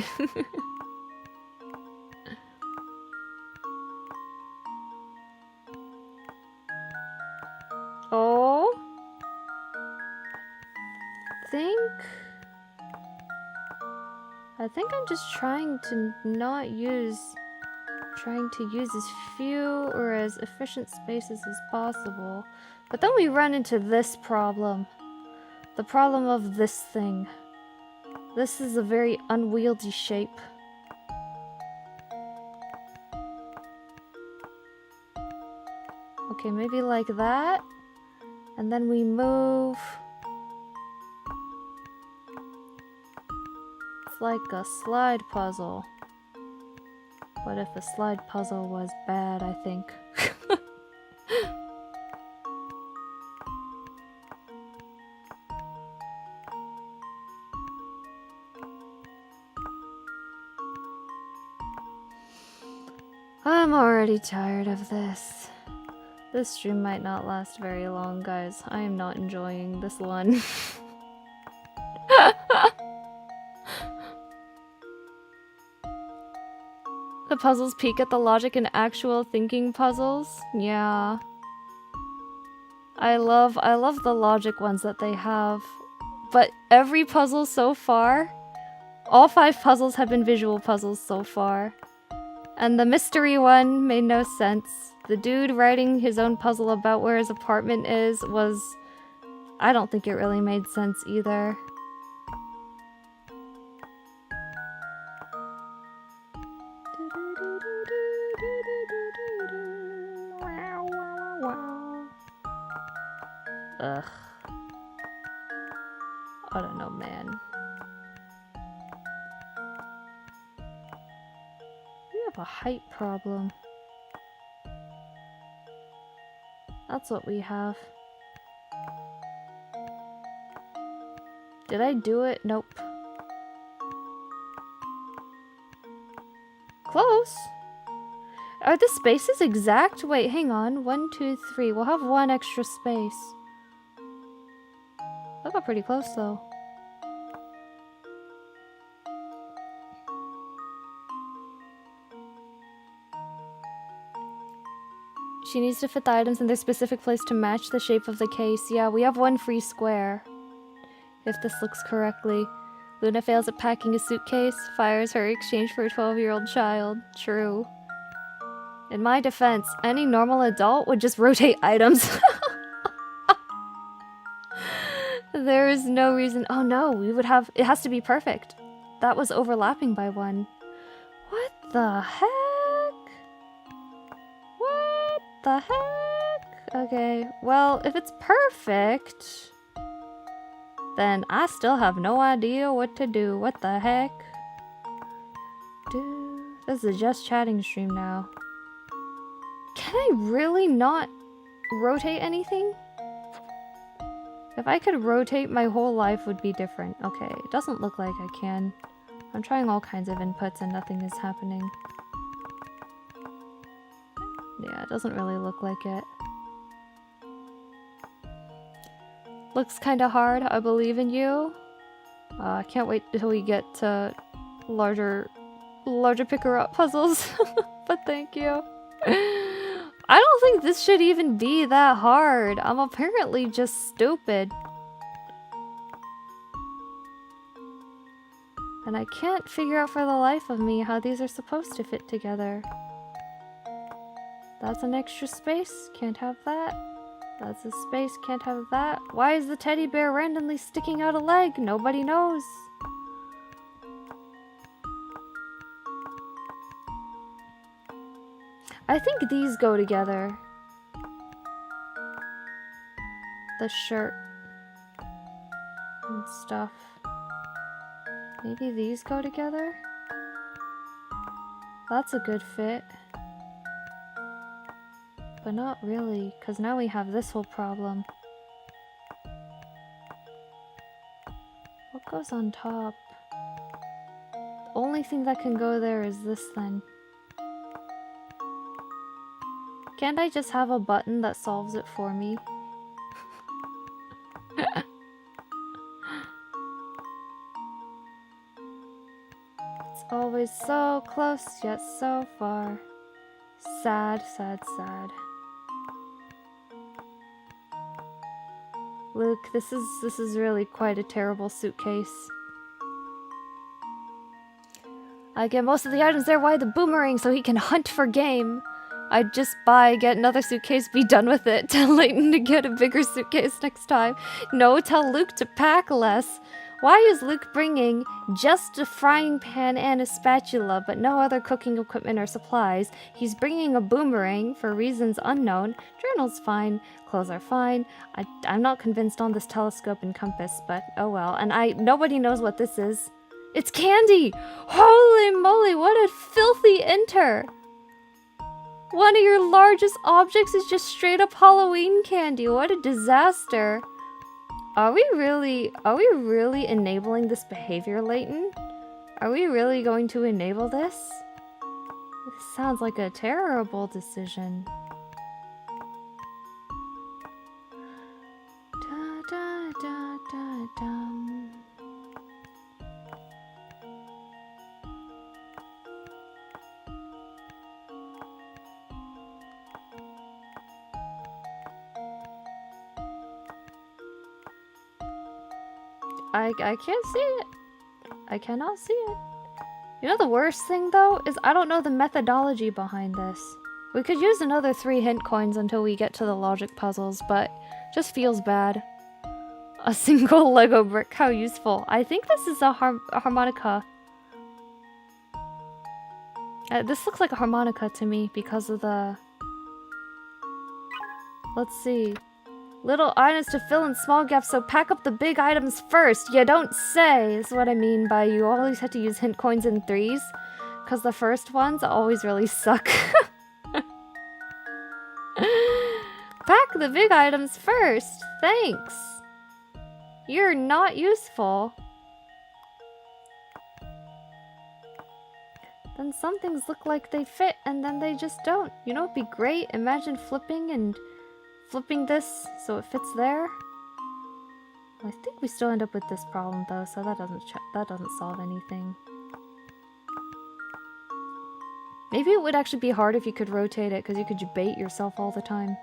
Oh. I think I'm just trying to use as few or as efficient spaces as possible. But then we run into this problem. The problem of this thing. This is a very unwieldy shape. Okay, maybe like that. And then we move. It's like a slide puzzle. What if a slide puzzle was bad, I think. I'm already tired of this. This stream might not last very long, guys. I am not enjoying this one. The puzzles peek at the logic in actual thinking puzzles. Yeah. I love the logic ones that they have. But every puzzle so far, all 5 puzzles have been visual puzzles so far. And the mystery one made no sense. The dude writing his own puzzle about where his apartment is was... I don't think it really made sense either. Ugh. I don't know, man. We have a height problem. That's what we have. Did I do it? Nope. Close. Are the spaces exact? Wait, hang on. 1, 2, 3. We'll have 1 extra space. That got pretty close, though. She needs to fit the items in their specific place to match the shape of the case. Yeah, we have 1 free square. If this looks correctly. Luna fails at packing a suitcase, fires her exchange for a 12-year-old child. True. In my defense, any normal adult would just rotate items. There is no reason. Oh no, we would have. It has to be perfect. That was overlapping by 1. What the heck? What the heck? Okay, well, if it's perfect, then I still have no idea what to do. What the heck? Dude, this is a just chatting stream now. Can I really not rotate anything? If I could rotate, my whole life would be different. Okay, it doesn't look like I can. I'm trying all kinds of inputs and nothing is happening. Yeah, it doesn't really look like it. Looks kinda hard. I believe in you. I can't wait until we get to larger picker-up puzzles. But thank you. I don't think this should even be that hard. I'm apparently just stupid. And I can't figure out for the life of me how these are supposed to fit together. That's an extra space. Can't have that. That's a space. Can't have that. Why is the teddy bear randomly sticking out a leg? Nobody knows. I think these go together. The shirt and stuff. Maybe these go together? That's a good fit. But not really, because now we have this whole problem. What goes on top? The only thing that can go there is this then. Can't I just have a button that solves it for me? It's always so close, yet so far. Sad, sad, sad. Luke, this is really quite a terrible suitcase. I get most of the items there. Why the boomerang so he can hunt for game? I'd just get another suitcase, be done with it. Tell Layton to get a bigger suitcase next time. No, tell Luke to pack less. Why is Luke bringing just a frying pan and a spatula, but no other cooking equipment or supplies? He's bringing a boomerang for reasons unknown. Journal's fine. Clothes are fine. I'm not convinced on this telescope and compass, but oh well. And nobody knows what this is. It's candy! Holy moly, what a filthy enter! One of your largest objects is just straight up Halloween candy. What a disaster. Are we really enabling this behavior, Layton? Are we really going to enable this? This sounds like a terrible decision. Da da da da dum. I can't see it. I cannot see it. You know the worst thing though is I don't know the methodology behind this. We could use another 3 hint coins until we get to the logic puzzles, but just feels bad. A single Lego brick, how useful. I think this is a harmonica. This looks like a harmonica to me because of the... Let's see. Little items to fill in small gaps, so pack up the big items first. You don't say, is what I mean by you always have to use hint coins in 3s. Because the first ones always really suck. Pack the big items first. Thanks. You're not useful. Then some things look like they fit and then they just don't. You know, it'd be great. Imagine flipping this so it fits there. I think we still end up with this problem though, so that doesn't solve anything. Maybe it would actually be hard if you could rotate it, because you could bait yourself all the time.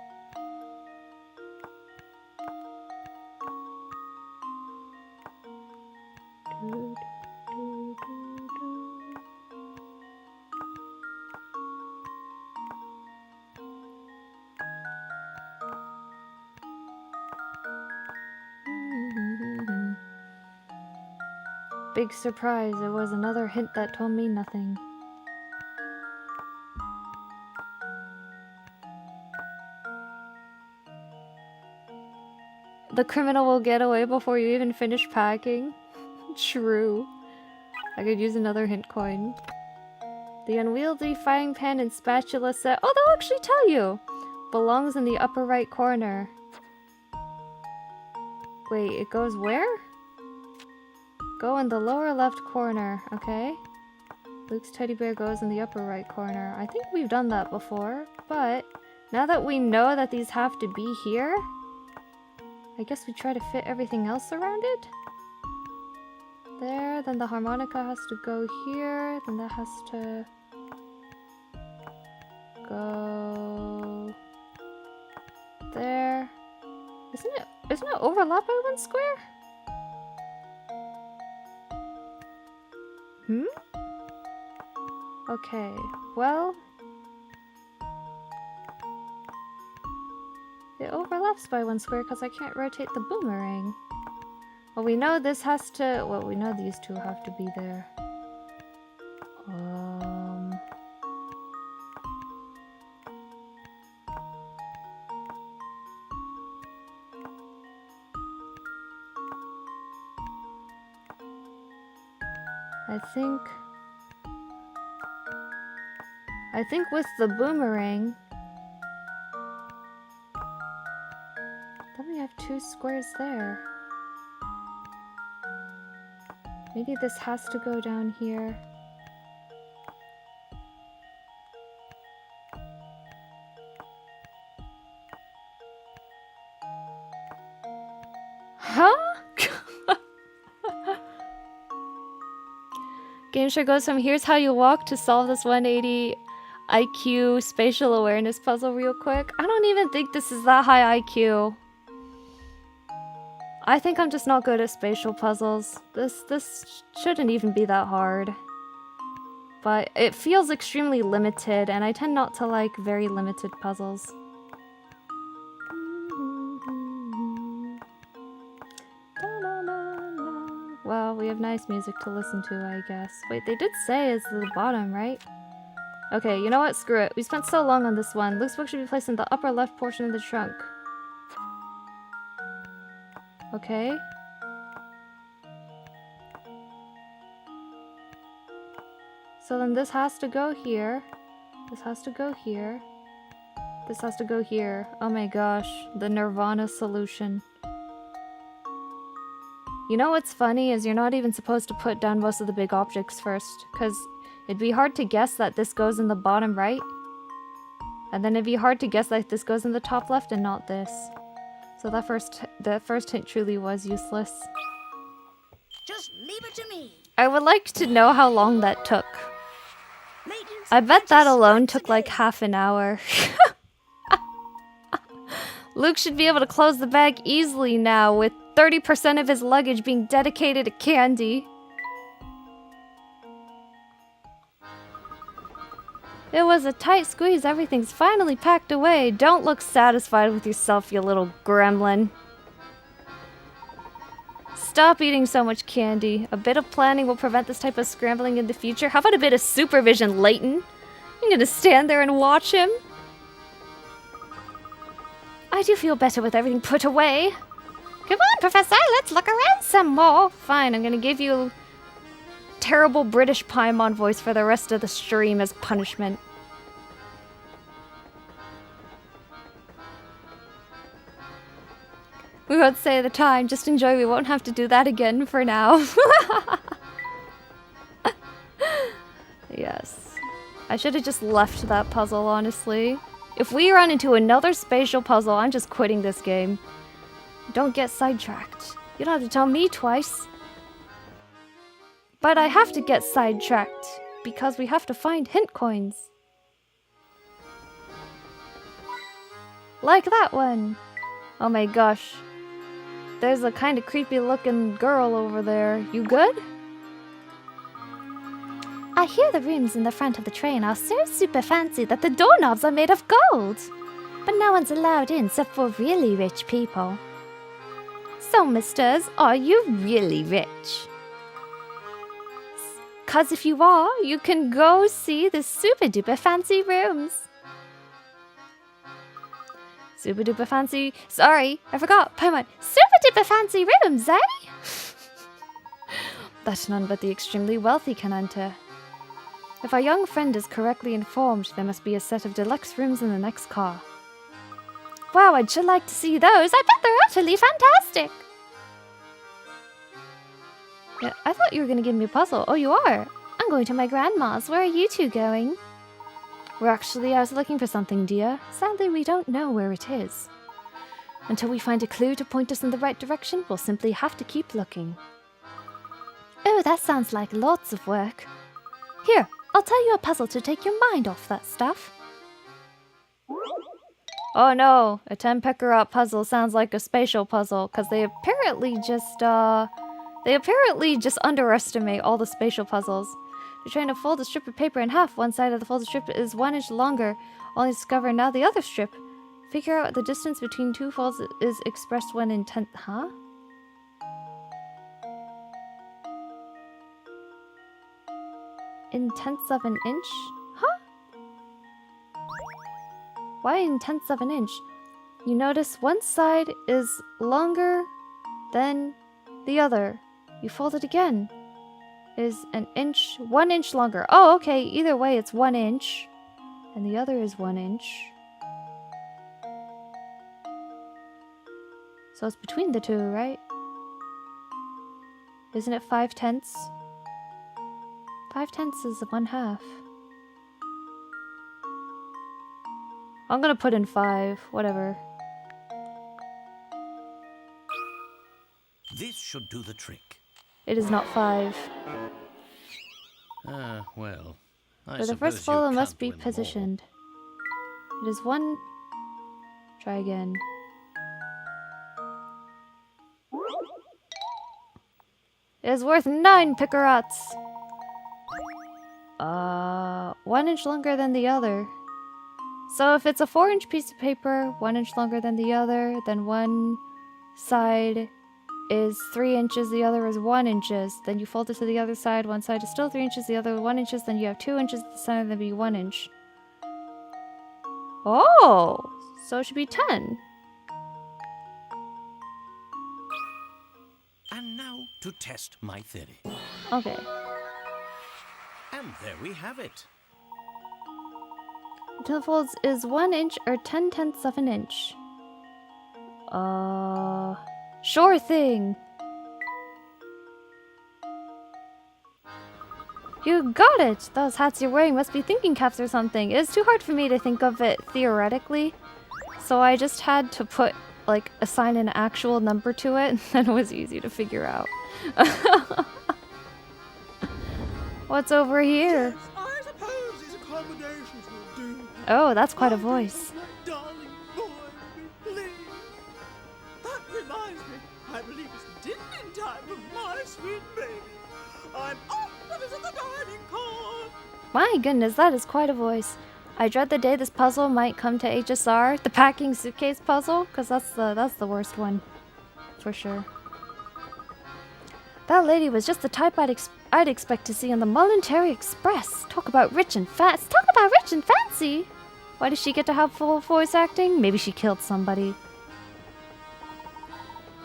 Big surprise, it was another hint that told me nothing. The criminal will get away before you even finish packing. True. I could use another hint coin. The unwieldy frying pan and spatula set. Oh, they'll actually tell you! Belongs in the upper right corner. Wait, it goes where? Go in the lower left corner, okay? Luke's teddy bear goes in the upper right corner. I think we've done that before, but now that we know that these have to be here, I guess we try to fit everything else around it? There, then the harmonica has to go here, then that has to go there. Isn't it overlapped by 1 square? Okay, well... It overlaps by 1 square because I can't rotate the boomerang. Well, we know this has to... Well, we know these two have to be there. I think with the boomerang, then we have 2 squares there. Maybe this has to go down here. Huh? Game show goes from here's how you walk to solve this 180 IQ spatial awareness puzzle real quick. I don't even think this is that high IQ. I think I'm just not good at spatial puzzles. This shouldn't even be that hard. But it feels extremely limited, and I tend not to like very limited puzzles. we have nice music to listen to, I guess. Wait, they did say it's the bottom, right? Okay, you know what? Screw it. We spent so long on this one. Luke's book should be placed in the upper left portion of the trunk. Okay. So then this has to go here. This has to go here. This has to go here. Oh my gosh. The Nirvana solution. You know what's funny is you're not even supposed to put down most of the big objects first, because it'd be hard to guess that this goes in the bottom right. And then it'd be hard to guess that this goes in the top left and not this. So that first hint truly was useless. Just leave it to me. I would like to know how long that took. Layton's I bet that adventure alone starts took like again. half an hour. Luke should be able to close the bag easily now, with 30% of his luggage being dedicated to candy. It was a tight squeeze. Everything's finally packed away. Don't look satisfied with yourself, you little gremlin. Stop eating so much candy. A bit of planning will prevent this type of scrambling in the future. How about a bit of supervision, Layton? I'm gonna stand there and watch him. I do feel better with everything put away. Come on, Professor, let's look around some more. Fine, I'm gonna give you terrible British Paimon voice for the rest of the stream as punishment. We won't say the time, just enjoy. We won't have to do that again for now. Yes. I should have just left that puzzle, honestly. If we run into another spatial puzzle, I'm just quitting this game. Don't get sidetracked. You don't have to tell me twice. But I have to get sidetracked, because we have to find hint coins. Like that one. Oh my gosh. There's a kind of creepy looking girl over there. You good? I hear the rooms in the front of the train are so super fancy that the doorknobs are made of gold. But no one's allowed in except for really rich people. So, misters, are you really rich? 'Cause if you are, you can go see the super duper fancy rooms. Super duper fancy. Sorry, I forgot. Paimon. Super duper fancy rooms, eh? That none but the extremely wealthy can enter. If our young friend is correctly informed, there must be a set of deluxe rooms in the next car. Wow, I'd sure like to see those. I bet they're utterly fantastic. Yeah, I thought you were going to give me a puzzle. Oh, you are? I'm going to my grandma's. Where are you two going? We're actually out looking for something, dear. Sadly, we don't know where it is. Until we find a clue to point us in the right direction, we'll simply have to keep looking. Oh, that sounds like lots of work. Here, I'll tell you a puzzle to take your mind off that stuff. Oh no, a 10-pecker puzzle sounds like a spatial puzzle, because they apparently just underestimate all the spatial puzzles. You're trying to fold a strip of paper in half. One side of the folded strip is 1 inch longer, only to discover now the other strip. Figure out the distance between two folds is expressed when in tenth. Huh? In tenths of an inch? Huh? Why in tenths of an inch? You notice one side is longer than the other. You fold it again. Is an inch, 1 inch longer. Oh, okay. Either way, it's 1 inch. And the other is 1 inch. So it's between the two, right? Isn't it 5/10? 5/10 is 1/2. I'm gonna put in 5. Whatever. This should do the trick. It is not 5. Well, I For the first suppose you follow must can't be win them all. positioned. It is 1. Try again. It is worth 9 pickerats. 1 inch longer than the other. So if it's a 4-inch piece of paper, 1 inch longer than the other, then one side is 3 inches, the other is 1 inches. Then you fold it to the other side. One side is still 3 inches, the other 1 inches. Then you have 2 inches at the center, then be 1 inch. Oh, so it should be 10. And now to test my theory. Okay. And there we have it. Until it folds is 1 inch or 10/10 of an inch. Sure thing. You got it! Those hats you're wearing must be thinking caps or something. It's too hard for me to think of it theoretically. So I just had to put, like, assign an actual number to it, and then it was easy to figure out. What's over here? Yes, I suppose these accommodations will do. Oh, that's quite a voice. Darling boy, please. That reminds me, I believe it's dinner time for my sweet baby. I'm off to visit the dining car. My goodness, that is quite a voice. I dread the day this puzzle might come to HSR, the packing suitcase puzzle, because that's the worst one, for sure. That lady was just the type I'd expect to see on the Voluntary Express. Talk about rich and fancy. Talk about rich and fancy. Why does she get to have full voice acting? Maybe she killed somebody.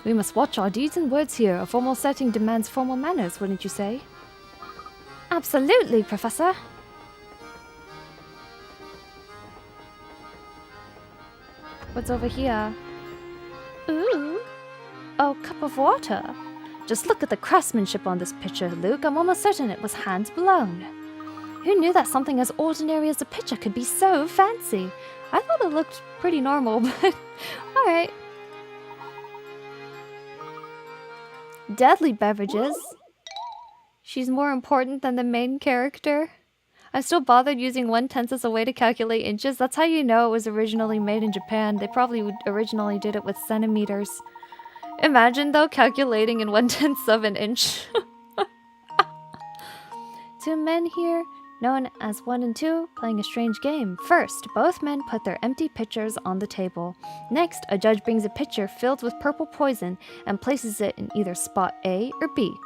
We must watch our deeds and words here. A formal setting demands formal manners, wouldn't you say? Absolutely, Professor. What's over here? Ooh. Oh, cup of water. Just look at the craftsmanship on this picture, Luke. I'm almost certain it was hand blown. Who knew that something as ordinary as a picture could be so fancy? I thought it looked pretty normal, but alright. Deadly beverages. She's more important than the main character. I'm still bothered using 1/10 as a way to calculate inches. That's how you know it was originally made in Japan. They probably originally did it with centimeters. Imagine, though, calculating in 1/10 of an inch. 2 men here, known as 1 and 2, playing a strange game. First, both men put their empty pitchers on the table. Next, a judge brings a pitcher filled with purple poison and places it in either spot A or B.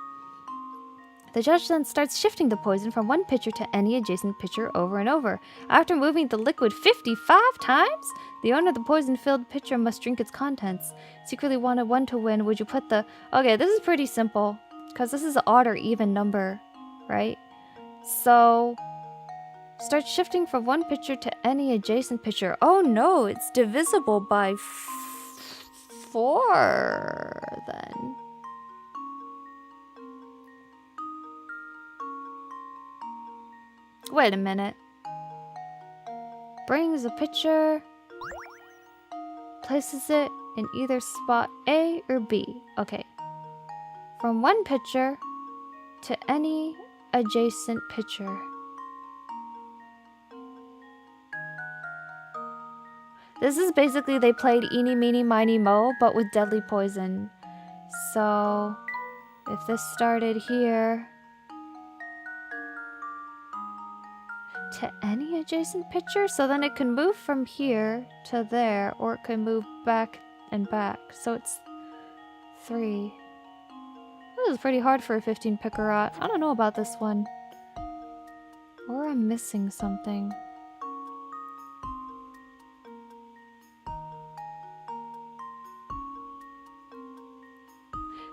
The judge then starts shifting the poison from one pitcher to any adjacent pitcher over and over. After moving the liquid 55 times, the owner of the poison-filled pitcher must drink its contents. Secretly wanted one to win. Would you put the... Okay, this is pretty simple, because this is an odd or even number, right? So, start shifting from one pitcher to any adjacent pitcher. Oh no, it's divisible by 4, then. Wait a minute. Brings a pitcher, places it in either spot A or B. Okay. From one pitcher to any adjacent pitcher. This is basically they played Eeny, Meeny, Miny, Mo, but with deadly poison. So, if this started here... to any adjacent pitcher, so then it can move from here to there, or it can move back and back. So it's 3. This is pretty hard for a 15 Picarat. I don't know about this one. Or I'm missing something.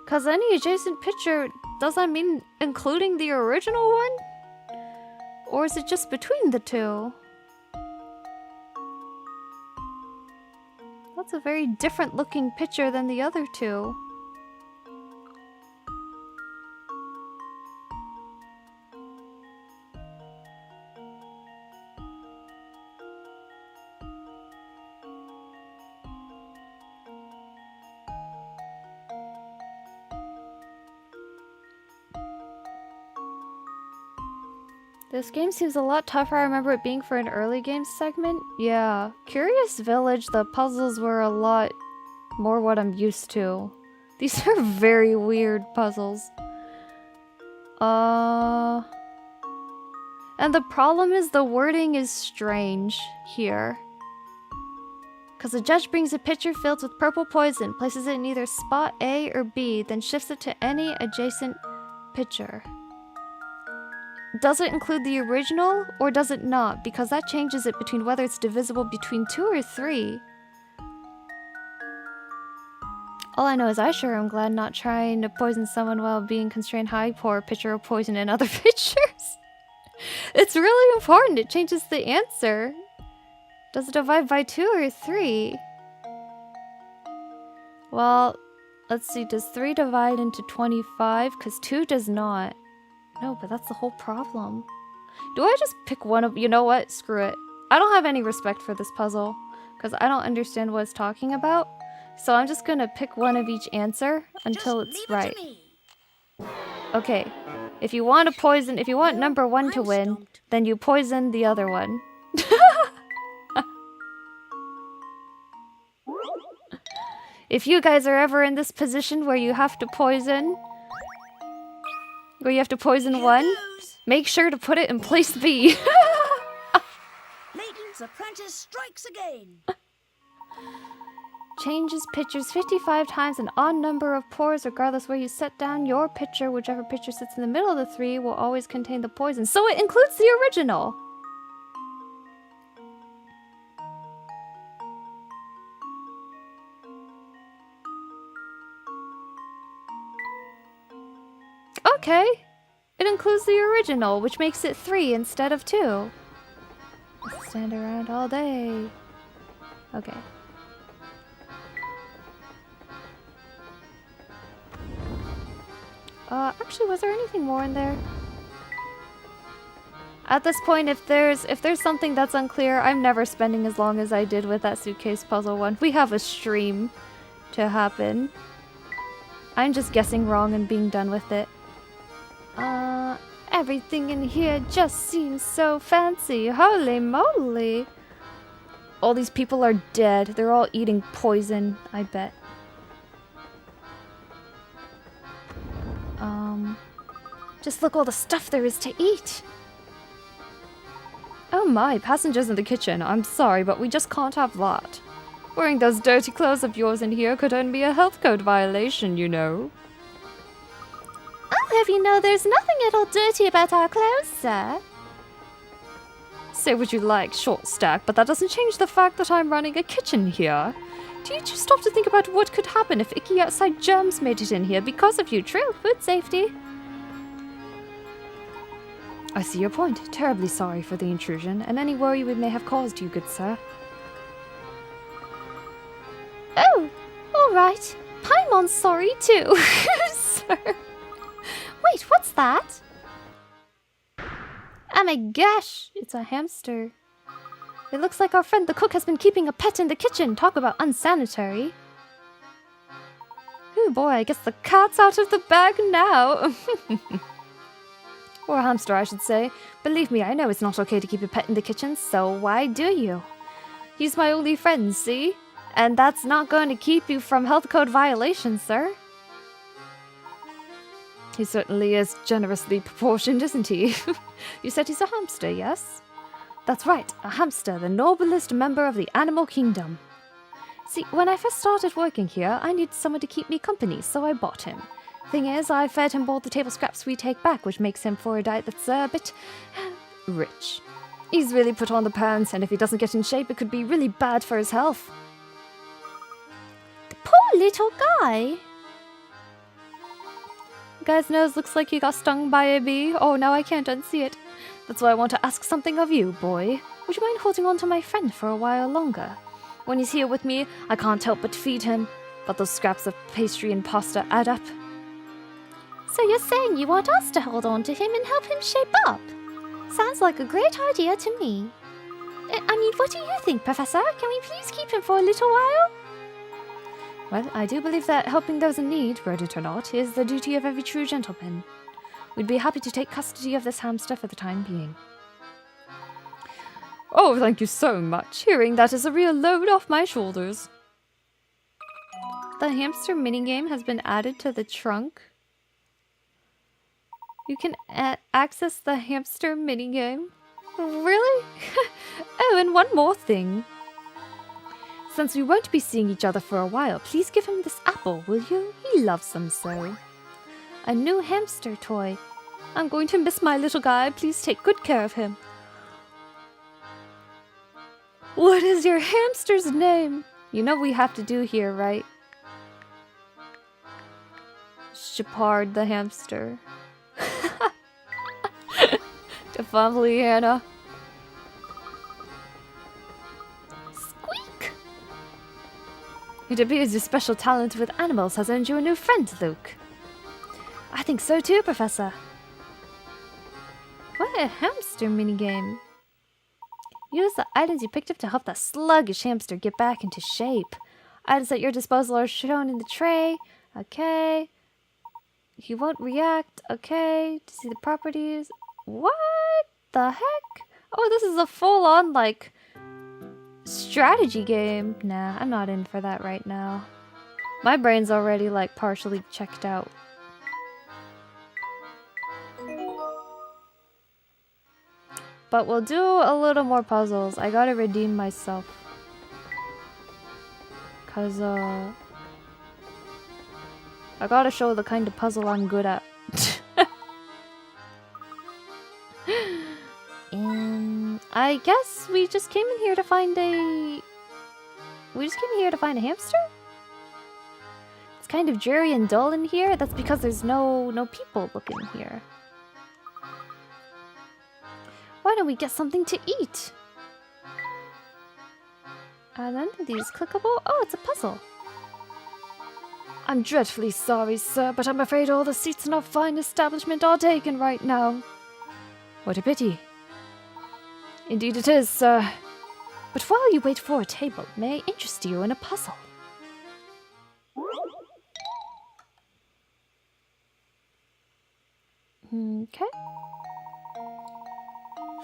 Cause any adjacent pitcher, does that mean including the original one? Or is it just between the two? That's a very different looking picture than the other two. This game seems a lot tougher. I remember it being for an early game segment. Yeah. Curious Village, the puzzles were a lot more what I'm used to. These are very weird puzzles. And the problem is the wording is strange here. Because the judge brings a pitcher filled with purple poison, places it in either spot A or B, then shifts it to any adjacent pitcher. Does it include the original, or does it not? Because that changes it between whether it's divisible between 2 or 3. All I know is I sure am glad not trying to poison someone while being constrained high pour a pitcher of poison in other pitchers. It's really important. It changes the answer. Does it divide by 2 or 3? Well, let's see. Does 3 divide into 25? Because 2 does not. No, but that's the whole problem. Do I just pick one of... You know what? Screw it. I don't have any respect for this puzzle. Because I don't understand what it's talking about. So I'm just gonna pick one of each answer until it's right. Okay. If you want to poison... If you want number 1 to win, then you poison the other one. If you guys are ever in this position where you have to poison... Where you have to poison one, make sure to put it in place B. Layton's apprentice strikes again. Changes pitchers 55 times an odd number of pours regardless where you set down your pitcher. Whichever pitcher sits in the middle of the 3 will always contain the poison. So it includes the original. Okay. It includes the original, which makes it 3 instead of 2. Let's stand around all day. Okay. Actually, was there anything more in there? At this point, if there's something that's unclear, I'm never spending as long as I did with that suitcase puzzle one. We have a stream to happen. I'm just guessing wrong and being done with it. Everything in here just seems so fancy. Holy moly. All these people are dead. They're all eating poison, I bet. Just look all the stuff there is to eat. Oh my, passengers in the kitchen. I'm sorry, but we just can't have that. Wearing those dirty clothes of yours in here could only be a health code violation, you know. I'll have you know there's nothing at all dirty about our clothes, sir. Say what you like, short stack, but that doesn't change the fact that I'm running a kitchen here. Do you just stop to think about what could happen if icky outside germs made it in here because of you? True, food safety. I see your point. Terribly sorry for the intrusion, and any worry we may have caused you, good sir. Oh, all right. Paimon's sorry too, sir. Wait, what's that? Oh my gosh, it's a hamster. It looks like our friend the cook has been keeping a pet in the kitchen. Talk about unsanitary. Oh boy, I guess the cat's out of the bag now. Or a hamster, I should say. Believe me, I know it's not okay to keep a pet in the kitchen, so why do you? He's my only friend, see? And that's not going to keep you from health code violations, sir. He certainly is generously proportioned, isn't he? You said he's a hamster, yes? That's right, a hamster, the noblest member of the animal kingdom. See, when I first started working here, I needed someone to keep me company, so I bought him. Thing is, I fed him all the table scraps we take back, which makes him for a diet that's a bit rich. He's really put on the pounds, and if he doesn't get in shape, it could be really bad for his health. The poor little guy. The guy's nose looks like he got stung by a bee. Oh, now I can't unsee it. That's why I want to ask something of you, boy. Would you mind holding on to my friend for a while longer? When he's here with me, I can't help but feed him, but those scraps of pastry and pasta add up. So you're saying you want us to hold on to him and help him shape up? Sounds like a great idea to me. I mean, what do you think, Professor? Can we please keep him for a little while? Well, I do believe that helping those in need, rodent or not, is the duty of every true gentleman. We'd be happy to take custody of this hamster for the time being. Oh, thank you so much. Hearing that is a real load off my shoulders. The hamster minigame has been added to the trunk. You can access the hamster minigame. Really? Oh, and one more thing. Since we won't be seeing each other for a while, please give him this apple, will you? He loves them so. A new hamster toy. I'm going to miss my little guy. Please take good care of him. What is your hamster's name? You know we have to do here, right? Shepard the hamster. Definitely Hannah. Squeak! It appears your special talent with animals has earned you a new friend, Luke. I think so too, Professor. What a hamster minigame. Use the items you picked up to help that sluggish hamster get back into shape. Items at your disposal are shown in the tray. Okay. He won't react. Okay. To see the properties. What the heck? Oh, this is a full-on, like, strategy game. Nah, I'm not in for that right now. My brain's already, like, partially checked out. But we'll do a little more puzzles. I gotta redeem myself. Cause, I gotta show the kind of puzzle I'm good at. And I guess we just came in here to find a... We just came in here to find a hamster? It's kind of dreary and dull in here. That's because there's no people looking here. Why don't we get something to eat? And then these clickable... Oh, it's a puzzle. I'm dreadfully sorry, sir, but I'm afraid all the seats in our fine establishment are taken right now. What a pity. Indeed it is, sir. But while you wait for a table, may I interest you in a puzzle? Okay.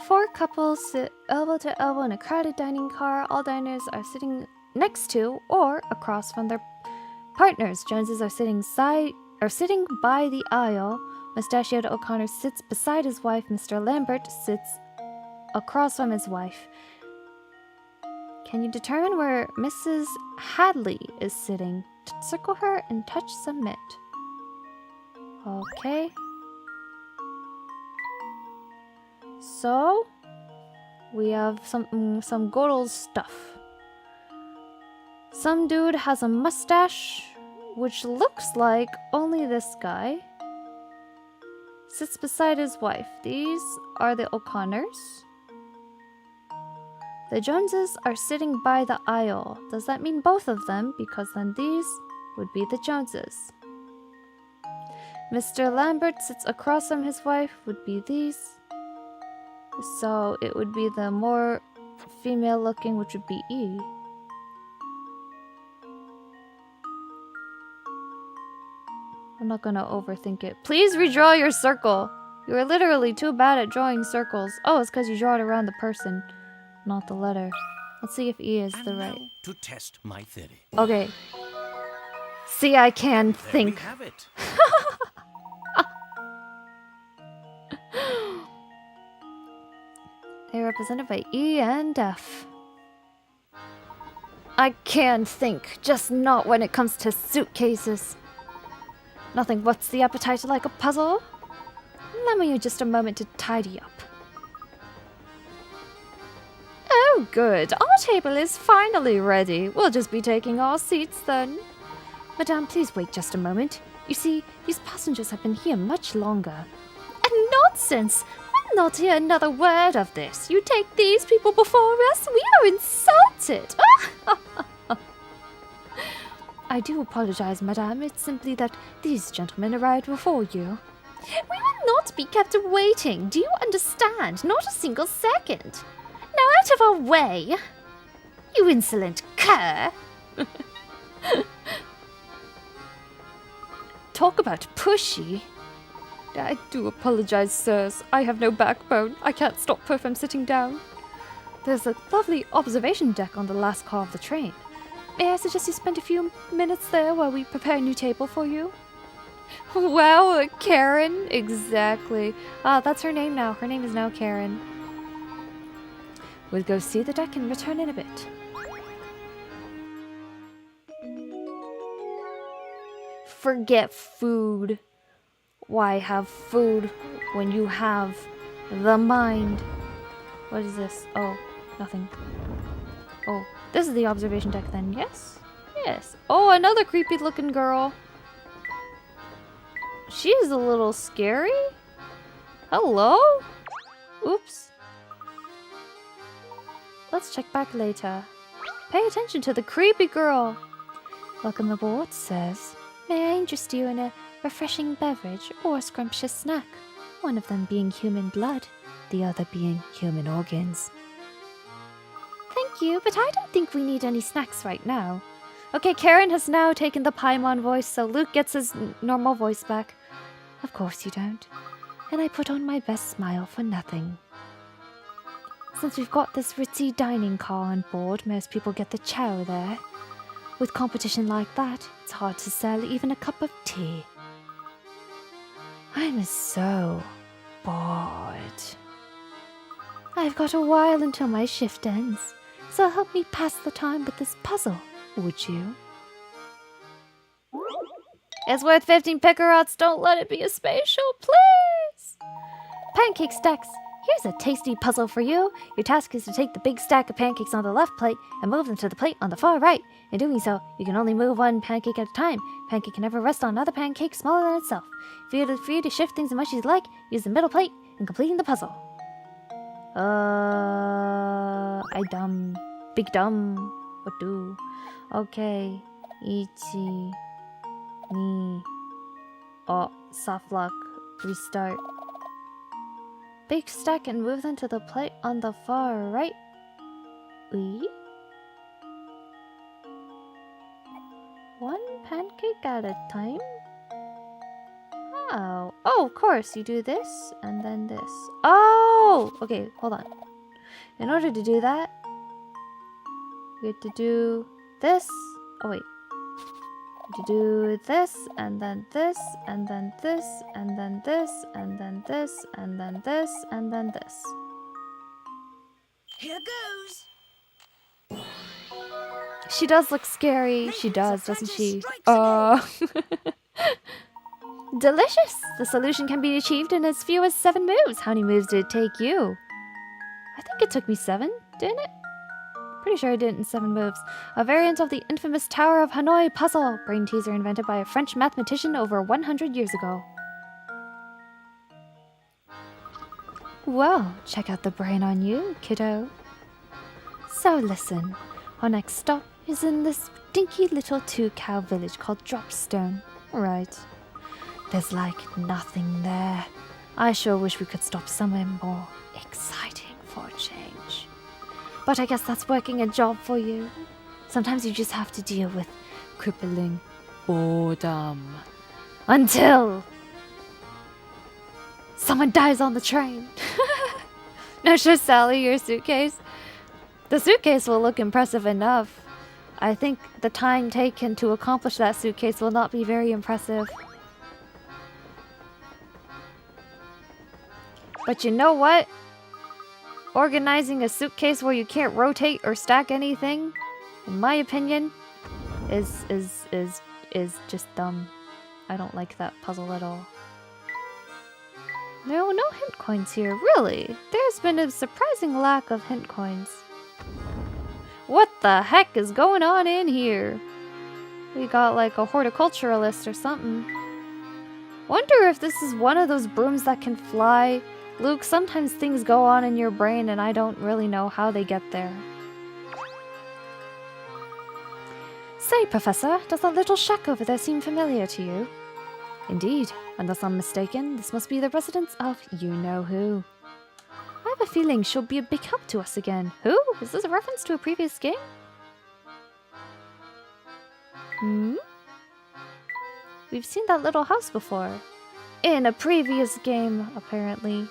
4 couples sit elbow to elbow in a crowded dining car. All diners are sitting next to or across from their partners. Joneses are sitting by the aisle. Mustachioed O'Connor sits beside his wife. Mr. Lambert sits across from his wife. Can you determine where Mrs. Hadley is sitting? Circle her and touch submit. Okay. So, we have some good old stuff. Some dude has a mustache, which looks like only this guy. Sits beside his wife. These are the O'Connors. The Joneses are sitting by the aisle. Does that mean both of them? Because then these would be the Joneses. Mr. Lambert sits across from his wife, would be these. So it would be the more female looking, which would be E. I'm not gonna overthink it. Please redraw your circle. You are literally too bad at drawing circles. Oh, it's because you draw it around the person, not the letter. Let's see if E is the right. To test my theory. Okay. See, I can There think. we have it. They're represented by E and F. I can think, just not when it comes to suitcases. Nothing whets the appetite like a puzzle. Allow me just a moment to tidy up. Oh, good. Our table is finally ready. We'll just be taking our seats then. Madame, please wait just a moment. You see, these passengers have been here much longer. Nonsense! We'll not hear another word of this. You take these people before us? We are insulted! I do apologize, madame. It's simply that these gentlemen arrived before you. We will not be kept waiting. Do you understand? Not a single second. Now out of our way! You insolent cur! Talk about pushy. I do apologize, sirs. I have no backbone. I can't stop her from sitting down. There's a lovely observation deck on the last car of the train. May I suggest you spend a few minutes there while we prepare a new table for you? Wow, Karen. Exactly. That's her name now. Her name is now Karen. We'll go see the deck and return in a bit. forget food. Why have food when you have the mind? What is this? Oh, nothing. Oh, this is the observation deck then, yes? Yes. Oh, another creepy looking girl. She's a little scary. Hello? Oops. Let's check back later. Pay attention to the creepy girl. Welcome aboard, sirs. May I interest you in a refreshing beverage or scrumptious snack? One of them being human blood, the other being human organs. Thank you, but I don't think we need any snacks right now. Okay, Karen has now taken the Paimon voice, so Luke gets his normal voice back. Of course you don't. And I put on my best smile for nothing. Since we've got this ritzy dining car on board, most people get the chow there. With competition like that, it's hard to sell even a cup of tea. I'm so bored. I've got a while until my shift ends, so help me pass the time with this puzzle, would you? It's worth 15 pickerots, don't let it be a spatial, please! Pancake stacks! Here's a tasty puzzle for you. Your task is to take the big stack of pancakes on the left plate and move them to the plate on the far right. In doing so, you can only move one pancake at a time. Pancake can never rest on another pancake smaller than itself. For you to shift things as much as you like, use the middle plate in completing the puzzle. I dumb. Big dumb. What do? Okay. Ichi. Ni. Oh, soft lock. Restart. Big stack and move them to the plate on the far right. Oui? One pancake at a time? Oh. Oh, of course. You do this and then this. Oh! Okay, hold on. In order to do that, we have to do this. Oh, wait. To do this, and then this, and then this, and then this, and then this, and then this, and then this. Here goes. She does look scary. She does, doesn't she? Delicious! The solution can be achieved in as few as 7 moves. How many moves did it take you? I think it took me 7, didn't it? Pretty sure I did it in 7 moves. A variant of the infamous Tower of Hanoi puzzle. Brain teaser invented by a French mathematician over 100 years ago. Well, check out the brain on you, kiddo. So listen, our next stop is in this dinky little 2-cow village called Dropstone. Right. There's like nothing there. I sure wish we could stop somewhere more exciting for a change. But I guess that's working a job for you. Sometimes you just have to deal with crippling boredom. Until someone dies on the train. No, sure, Sally, your suitcase. The suitcase will look impressive enough. I think the time taken to accomplish that suitcase will not be very impressive. But you know what? Organizing a suitcase where you can't rotate or stack anything, in my opinion, is just dumb. I don't like that puzzle at all. No hint coins here, really. There's been a surprising lack of hint coins. What the heck is going on in here? We got like a horticulturalist or something. Wonder if this is one of those brooms that can fly. Luke, sometimes things go on in your brain and I don't really know how they get there. Say, Professor, does that little shack over there seem familiar to you? Indeed, unless I'm mistaken, this must be the residence of you-know-who. I have a feeling she'll be a big help to us again. Who? Is this a reference to a previous game? We've seen that little house before. In a previous game, apparently.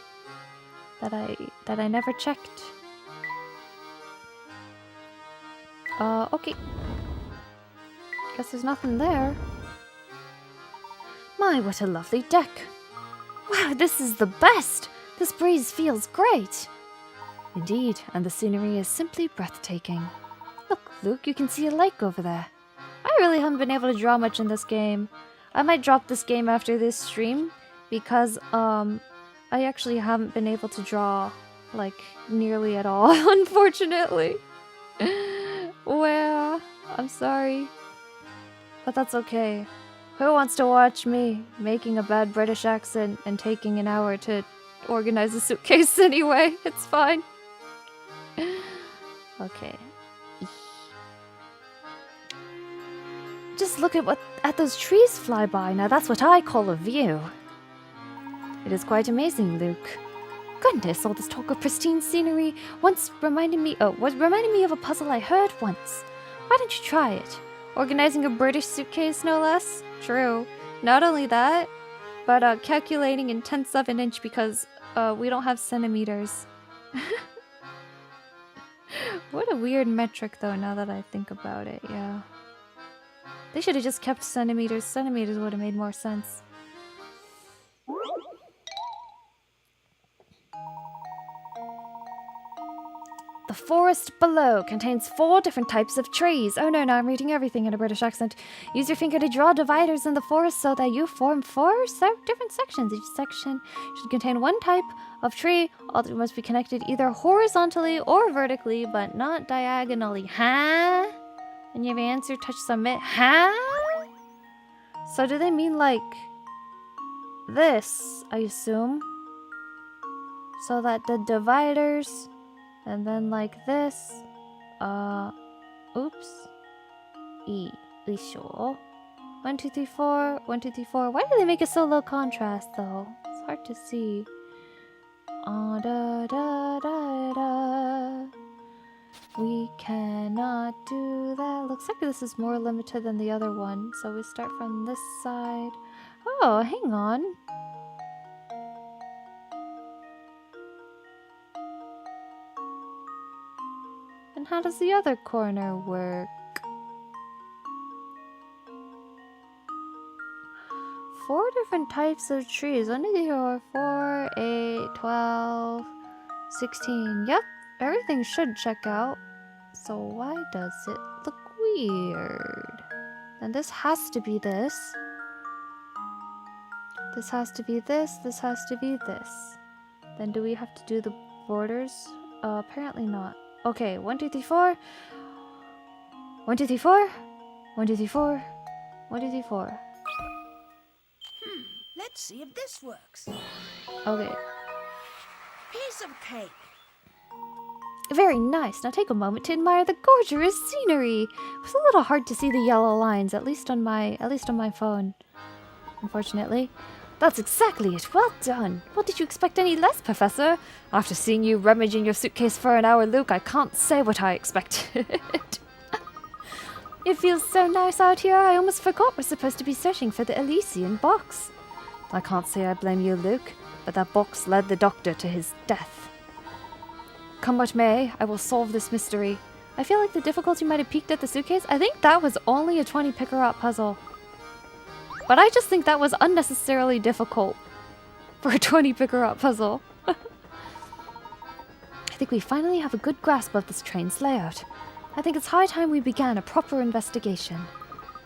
That I never checked. Okay. Guess there's nothing there. My, what a lovely deck. Wow, this is the best! This breeze feels great! Indeed, and the scenery is simply breathtaking. Look, Luke, you can see a lake over there. I really haven't been able to draw much in this game. I might drop this game after this stream because I actually haven't been able to draw like nearly at all, unfortunately. Well, I'm sorry. But that's okay. Who wants to watch me making a bad British accent and taking an hour to organize a suitcase anyway? It's fine. Okay. Just look at those trees fly by. Now that's what I call a view. It is quite amazing, Luke. Goodness, all this talk of pristine scenery once reminded me of a puzzle I heard once. Why don't you try it? Organizing a British suitcase, no less? True. Not only that, but calculating in tenths of an inch because we don't have centimeters. What a weird metric, though, now that I think about it, yeah. They should have just kept centimeters. Centimeters would have made more sense. The forest below contains 4 different types of trees. Oh no, now I'm reading everything in a British accent. Use your finger to draw dividers in the forest so that you form 4 different sections. Each section should contain 1 type of tree. All three must be connected either horizontally or vertically, but not diagonally. Huh? And you have your answer, touch submit. Huh? So do they mean like this, I assume? So that the dividers... And then like this, oops, sure. 1, 2, 3, 4, 1, 2, 3, 4. Why do they make it so low contrast though? It's hard to see. Da da da da. We cannot do that. Looks like this is more limited than the other one. So we start from this side. Oh, hang on. And how does the other corner work? 4 different types of trees. 1, 2, 3, 4, 8, 12, 16. Yep, everything should check out. So why does it look weird? And this has to be this. This has to be this. This has to be this. Then do we have to do the borders? Apparently not. Okay, 1, 2, 3, 4. 1, 2, 3, 4. 1, 2, 3, 4. 1, 2, 3, 4. Let's see if this works. Okay. Piece of cake. Very nice. Now take a moment to admire the gorgeous scenery. It was a little hard to see the yellow lines, at least on my phone. Unfortunately. That's exactly it. Well done. What did you expect any less, Professor? After seeing you rummaging your suitcase for an hour, Luke, I can't say what I expected. It feels so nice out here, I almost forgot we're supposed to be searching for the Elysian box. I can't say I blame you, Luke, but that box led the Doctor to his death. Come what may, I will solve this mystery. I feel like the difficulty might have peaked at the suitcase. I think that was only a 20 picker-up puzzle. But I just think that was unnecessarily difficult for a 20 picker-up puzzle. I think we finally have a good grasp of this train's layout. I think it's high time we began a proper investigation.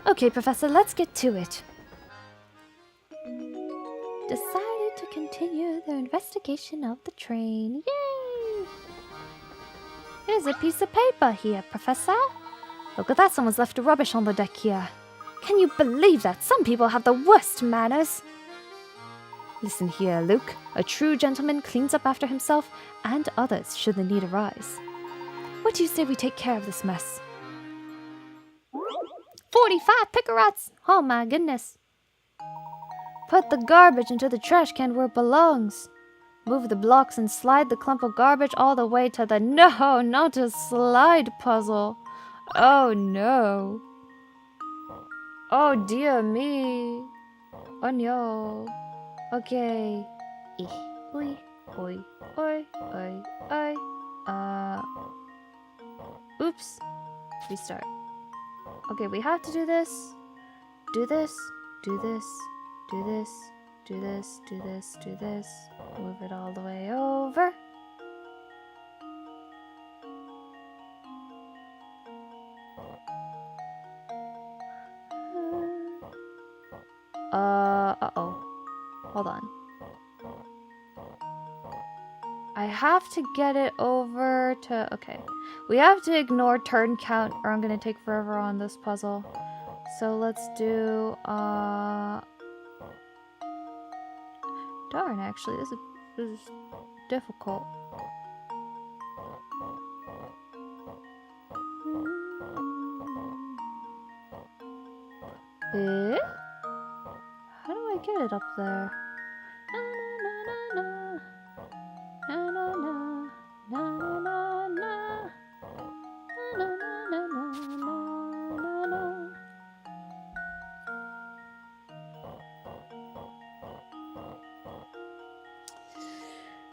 Okay, Professor, let's get to it. Decided to continue their investigation of the train. Yay! Here's a piece of paper here, Professor. Look at that, someone's left rubbish on the deck here. Can you believe that? Some people have the worst manners. Listen here, Luke. A true gentleman cleans up after himself and others should the need arise. What do you say we take care of this mess? 45 picker-ups! Oh my goodness. Put the garbage into the trash can where it belongs. Move the blocks and slide the clump of garbage all the way to the... No, not a slide puzzle. Oh no. Oh dear me. Oh no. Okay. Oi, oi, oi, oi, oi. Oops. Restart. Okay, we have to do this. Do this. Do this. Do this. Do this. Do this. Do this. Move it all the way over. Uh-oh. Hold on. I have to get it over to... Okay. We have to ignore turn count or I'm gonna take forever on this puzzle. So let's do, Darn, actually, this is difficult. Eh? How do I get it up there? Na, na, na, na, na, na, na. Na, na, na, na, na, na, na.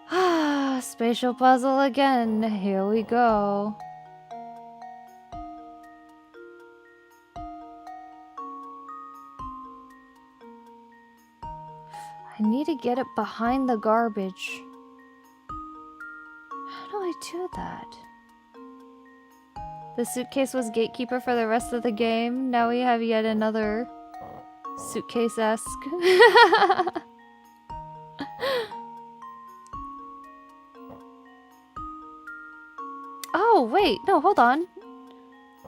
Ah, spatial puzzle again. Here we go. I need to get it behind the garbage. How do I do that? The suitcase was gatekeeper for the rest of the game. Now we have yet another suitcase-esque. Oh, wait. No, hold on.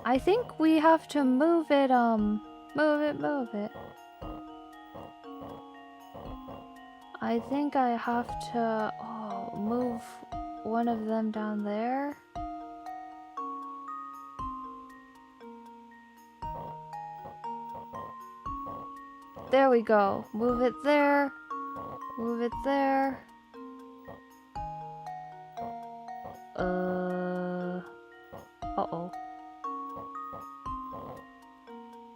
I think we have to move it, move it. I think I have to, move one of them down there. There we go. Move it there. Move it there. Uh-oh.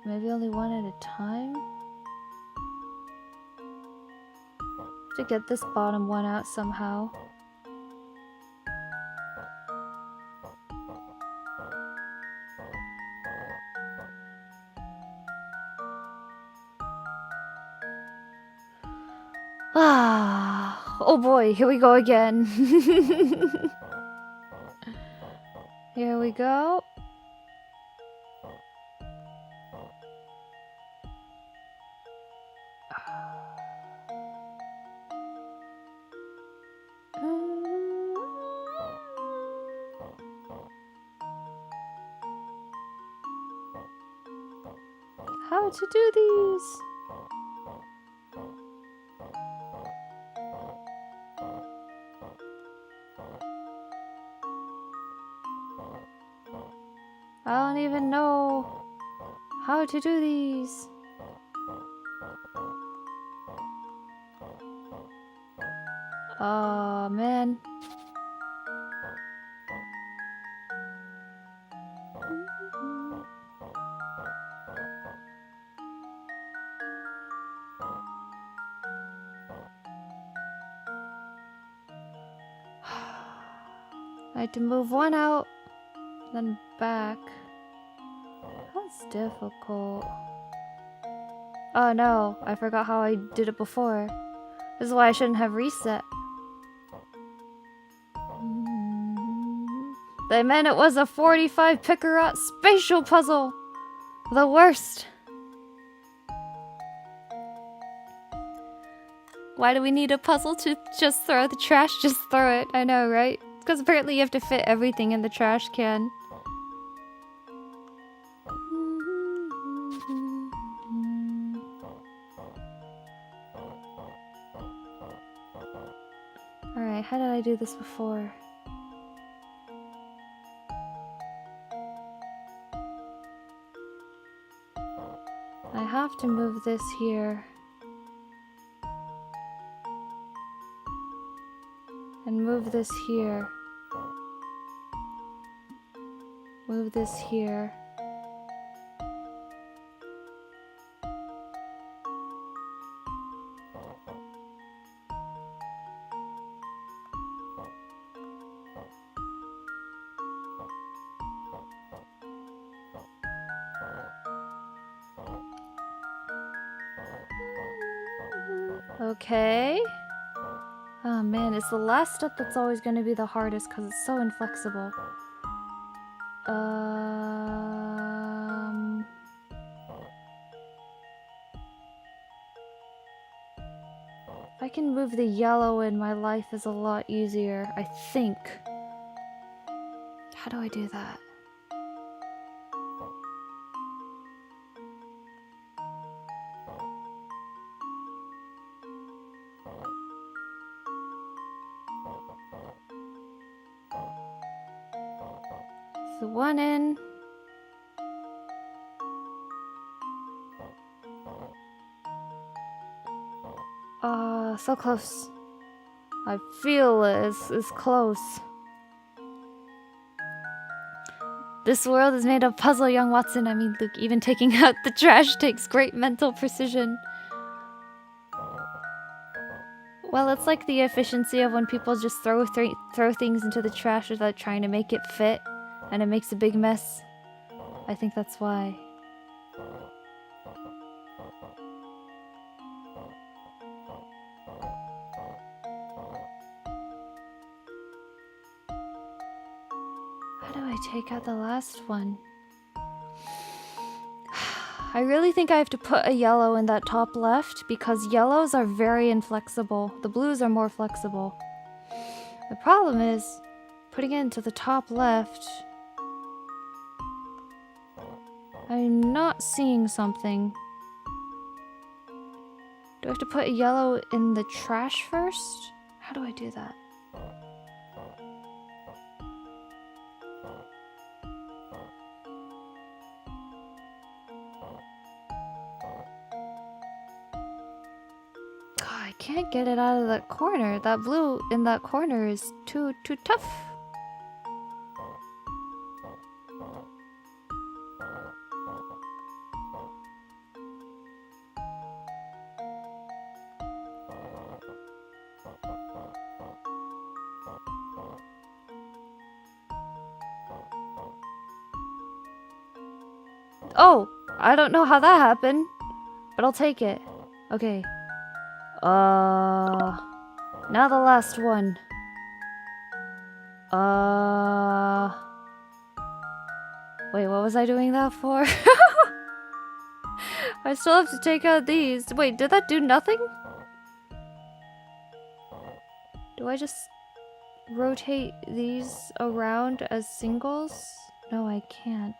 Maybe only one at a time? To get this bottom one out somehow. Ah, oh boy, here we go again. Here we go. How to do these? I don't even know how to do these. Oh man. I had to move one out, then back. That's difficult. Oh no, I forgot how I did it before. This is why I shouldn't have reset. They meant it was a 45 Piccarat spatial puzzle! The worst! Why do we need a puzzle to just throw the trash? Just throw it, I know, right? Because apparently you have to fit everything in the trash can. Alright, how did I do this before? I have to move this here. And move this here. Move this here. Okay. Oh man, it's the last step that's always going to be the hardest because it's so inflexible. I can move the yellow in, my life is a lot easier, I think. How do I do that? So one in. So close. I feel it's close. This world is made of puzzle, young Watson. I mean, Luke, even taking out the trash takes great mental precision. Well, it's like the efficiency of when people just throw things into the trash without trying to make it fit, and it makes a big mess. I think that's why. How do I take out the last one? I really think I have to put a yellow in that top left because yellows are very inflexible. The blues are more flexible. The problem is putting it into the top left. I'm not seeing something. Do I have to put a yellow in the trash first? How do I do that? I can't get it out of that corner. That blue in that corner is too tough. Oh, I don't know how that happened, but I'll take it. Okay. Now the last one. Wait, what was I doing that for? I still have to take out these. Wait, did that do nothing? Do I just rotate these around as singles? No, I can't.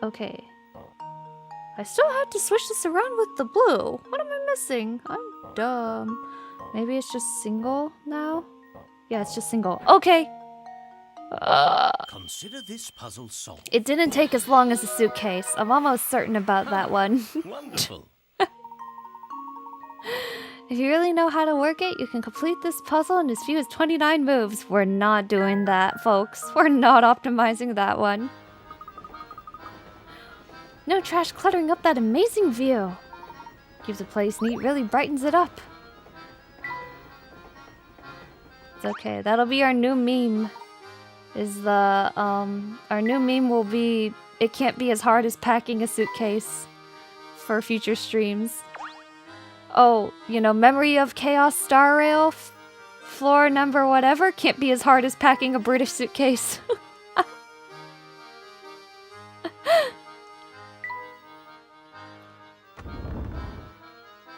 Okay. I still had to switch this around with the blue. What am I missing? I'm dumb. Maybe it's just single now? Yeah, it's just single. Okay. Consider this puzzle solved. It didn't take as long as a suitcase. I'm almost certain about that one. Wonderful. If you really know how to work it, you can complete this puzzle in as few as 29 moves. We're not doing that, folks. We're not optimizing that one. No trash cluttering up that amazing view. Keeps the place neat, really brightens it up. It's okay, that'll be our new meme. Our new meme will be, it can't be as hard as packing a suitcase for future streams. Oh, you know, Memory of Chaos Star Rail, floor number whatever, can't be as hard as packing a British suitcase.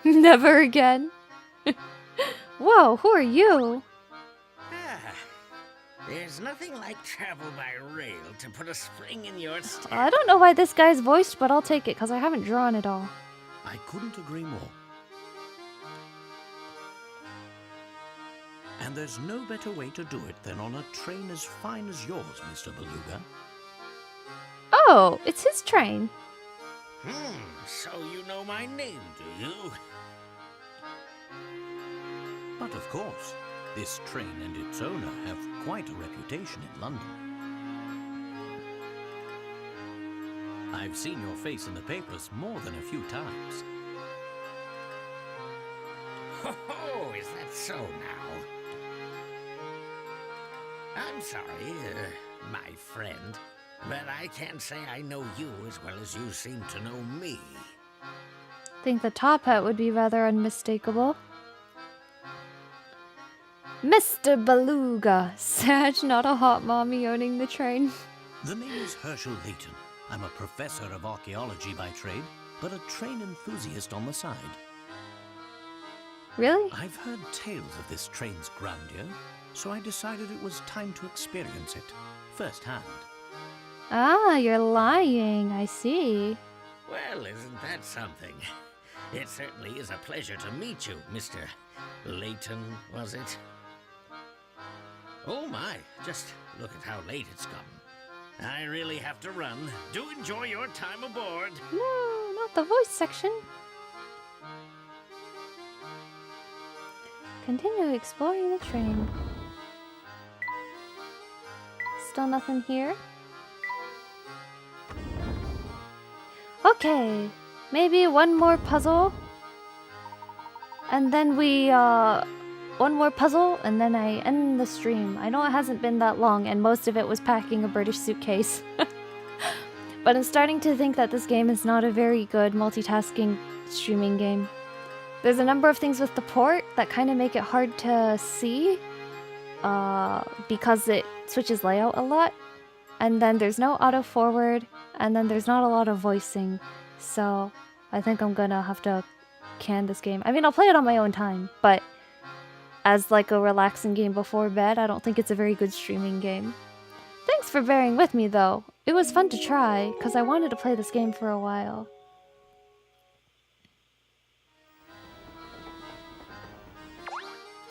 Never again. Whoa, who are you? There's nothing like travel by rail to put a spring in your step. I don't know why this guy's voiced, but I'll take it because I haven't drawn it all. I couldn't agree more. And there's no better way to do it than on a train as fine as yours, Mr. Beluga. Oh, it's his train. So you know my name, do you? But of course, this train and its owner have quite a reputation in London. I've seen your face in the papers more than a few times. Oh, is that so now? I'm sorry, my friend, but I can't say I know you as well as you seem to know me. I think the top hat would be rather unmistakable. Mr. Beluga. Sad, not a hot mommy owning the train. The name is Herschel Layton, I'm a professor of archaeology by trade, but a train enthusiast on the side. Really? I've heard tales of this train's grandeur, so I decided it was time to experience it firsthand. Ah, you're lying. I see. Well, isn't that something? It certainly is a pleasure to meet you, Mr. Layton, was it? Oh my, just look at how late it's gotten. I really have to run. Do enjoy your time aboard. No, not the voice section. Continue exploring the train. Still nothing here. Okay, maybe one more puzzle. And then one more puzzle, and then I end the stream. I know it hasn't been that long, and most of it was packing a British suitcase. But I'm starting to think that this game is not a very good multitasking streaming game. There's a number of things with the port that kind of make it hard to see, because it switches layout a lot. And then there's no auto forward, and then there's not a lot of voicing. So I think I'm gonna have to can this game. I mean, I'll play it on my own time, but as like a relaxing game before bed, I don't think it's a very good streaming game. Thanks for bearing with me though. It was fun to try, because I wanted to play this game for a while.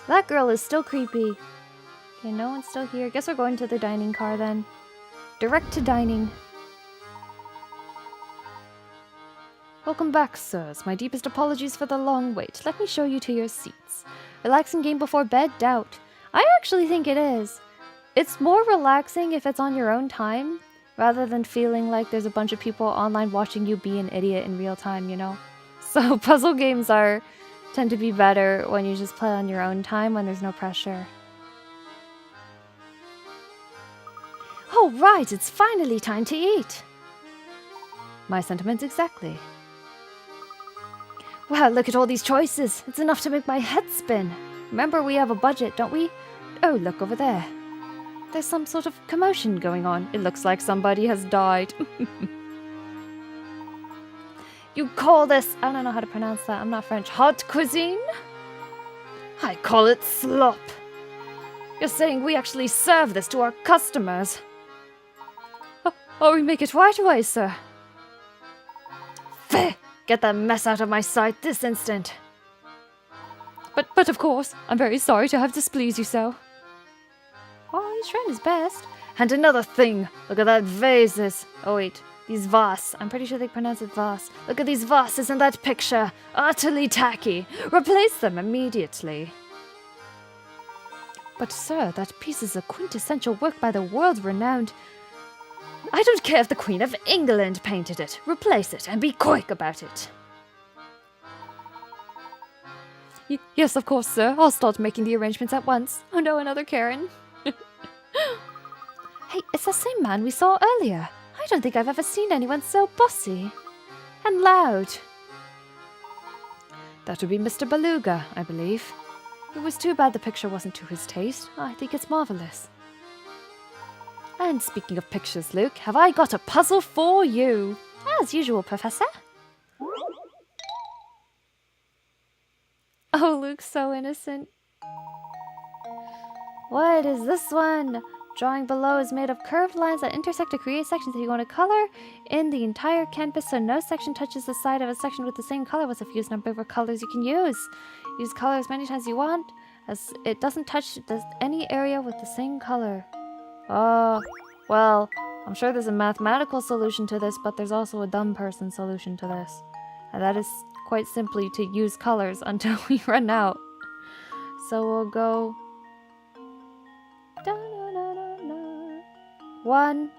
That girl is still creepy. Okay, no one's still here. Guess we're going to the dining car then. Direct to dining. Welcome back, sirs. My deepest apologies for the long wait. Let me show you to your seats. Relaxing game before bed? Doubt. I actually think it is. It's more relaxing if it's on your own time, rather than feeling like there's a bunch of people online watching you be an idiot in real time, you know? So puzzle games tend to be better when you just play on your own time when there's no pressure. Oh right, it's finally time to eat! My sentiments exactly. Wow, look at all these choices. It's enough to make my head spin. Remember, we have a budget, don't we? Oh, look over there. There's some sort of commotion going on. It looks like somebody has died. You call this... I don't know how to pronounce that. I'm not French. Hot cuisine? I call it slop. You're saying we actually serve this to our customers. Oh, we make it right away, sir. Feh! Get that mess out of my sight this instant. But of course, I'm very sorry to have displeased you so. Oh, he's trying his best. And another thing. Look at that vases. Oh wait, these vases. I'm pretty sure they pronounce it vase. Look at these vases in that picture. Utterly tacky. Replace them immediately. But sir, that piece is a quintessential work by the world-renowned... I don't care if the Queen of England painted it. Replace it and be quick about it. Yes, of course, sir. I'll start making the arrangements at once. Oh no, another Karen. Hey, it's the same man we saw earlier. I don't think I've ever seen anyone so bossy. And loud. That would be Mr. Beluga, I believe. It was too bad the picture wasn't to his taste. I think it's marvelous. And speaking of pictures, Luke, have I got a puzzle for you? As usual, Professor. Oh, Luke's so innocent. What is this one? Drawing below is made of curved lines that intersect to create sections that you want to color in the entire canvas, so no section touches the side of a section with the same color with a fused number of colors you can use. Use color as many times as you want, as it doesn't touch any area with the same color. Oh, well, I'm sure there's a mathematical solution to this, but there's also a dumb person solution to this. And that is quite simply to use colors until we run out. So we'll go... One.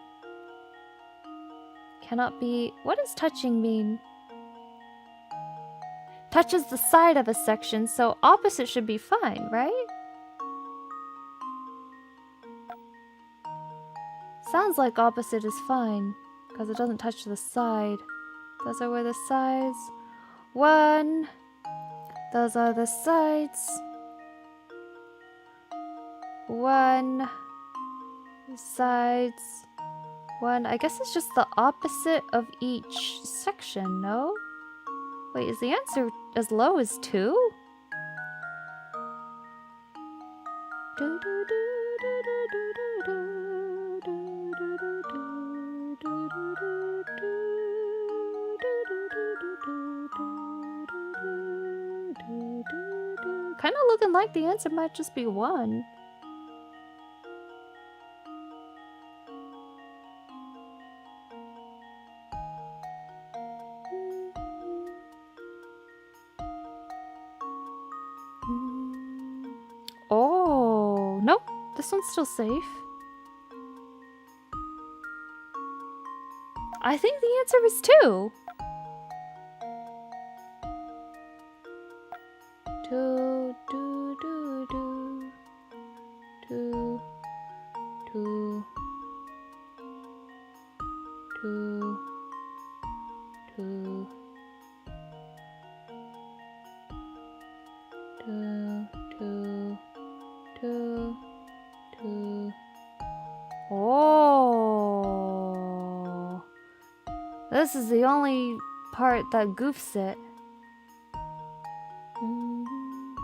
Cannot be... What does touching mean? Touches the side of a section, so opposite should be fine, right? Sounds like opposite is fine, because it doesn't touch the side. Those are where the sides... One. Those are the sides. One. Sides. 1. I guess it's just the opposite of each section, no? Wait, is the answer as low as 2? Kind of looking like the answer might just be 1. Oh, nope. This one's still safe. I think the answer is 2. 2, 2, 2, 2. 2, 2. 2, 2. 2, 2, 2, 2. Oh, this is the only part that goofs it.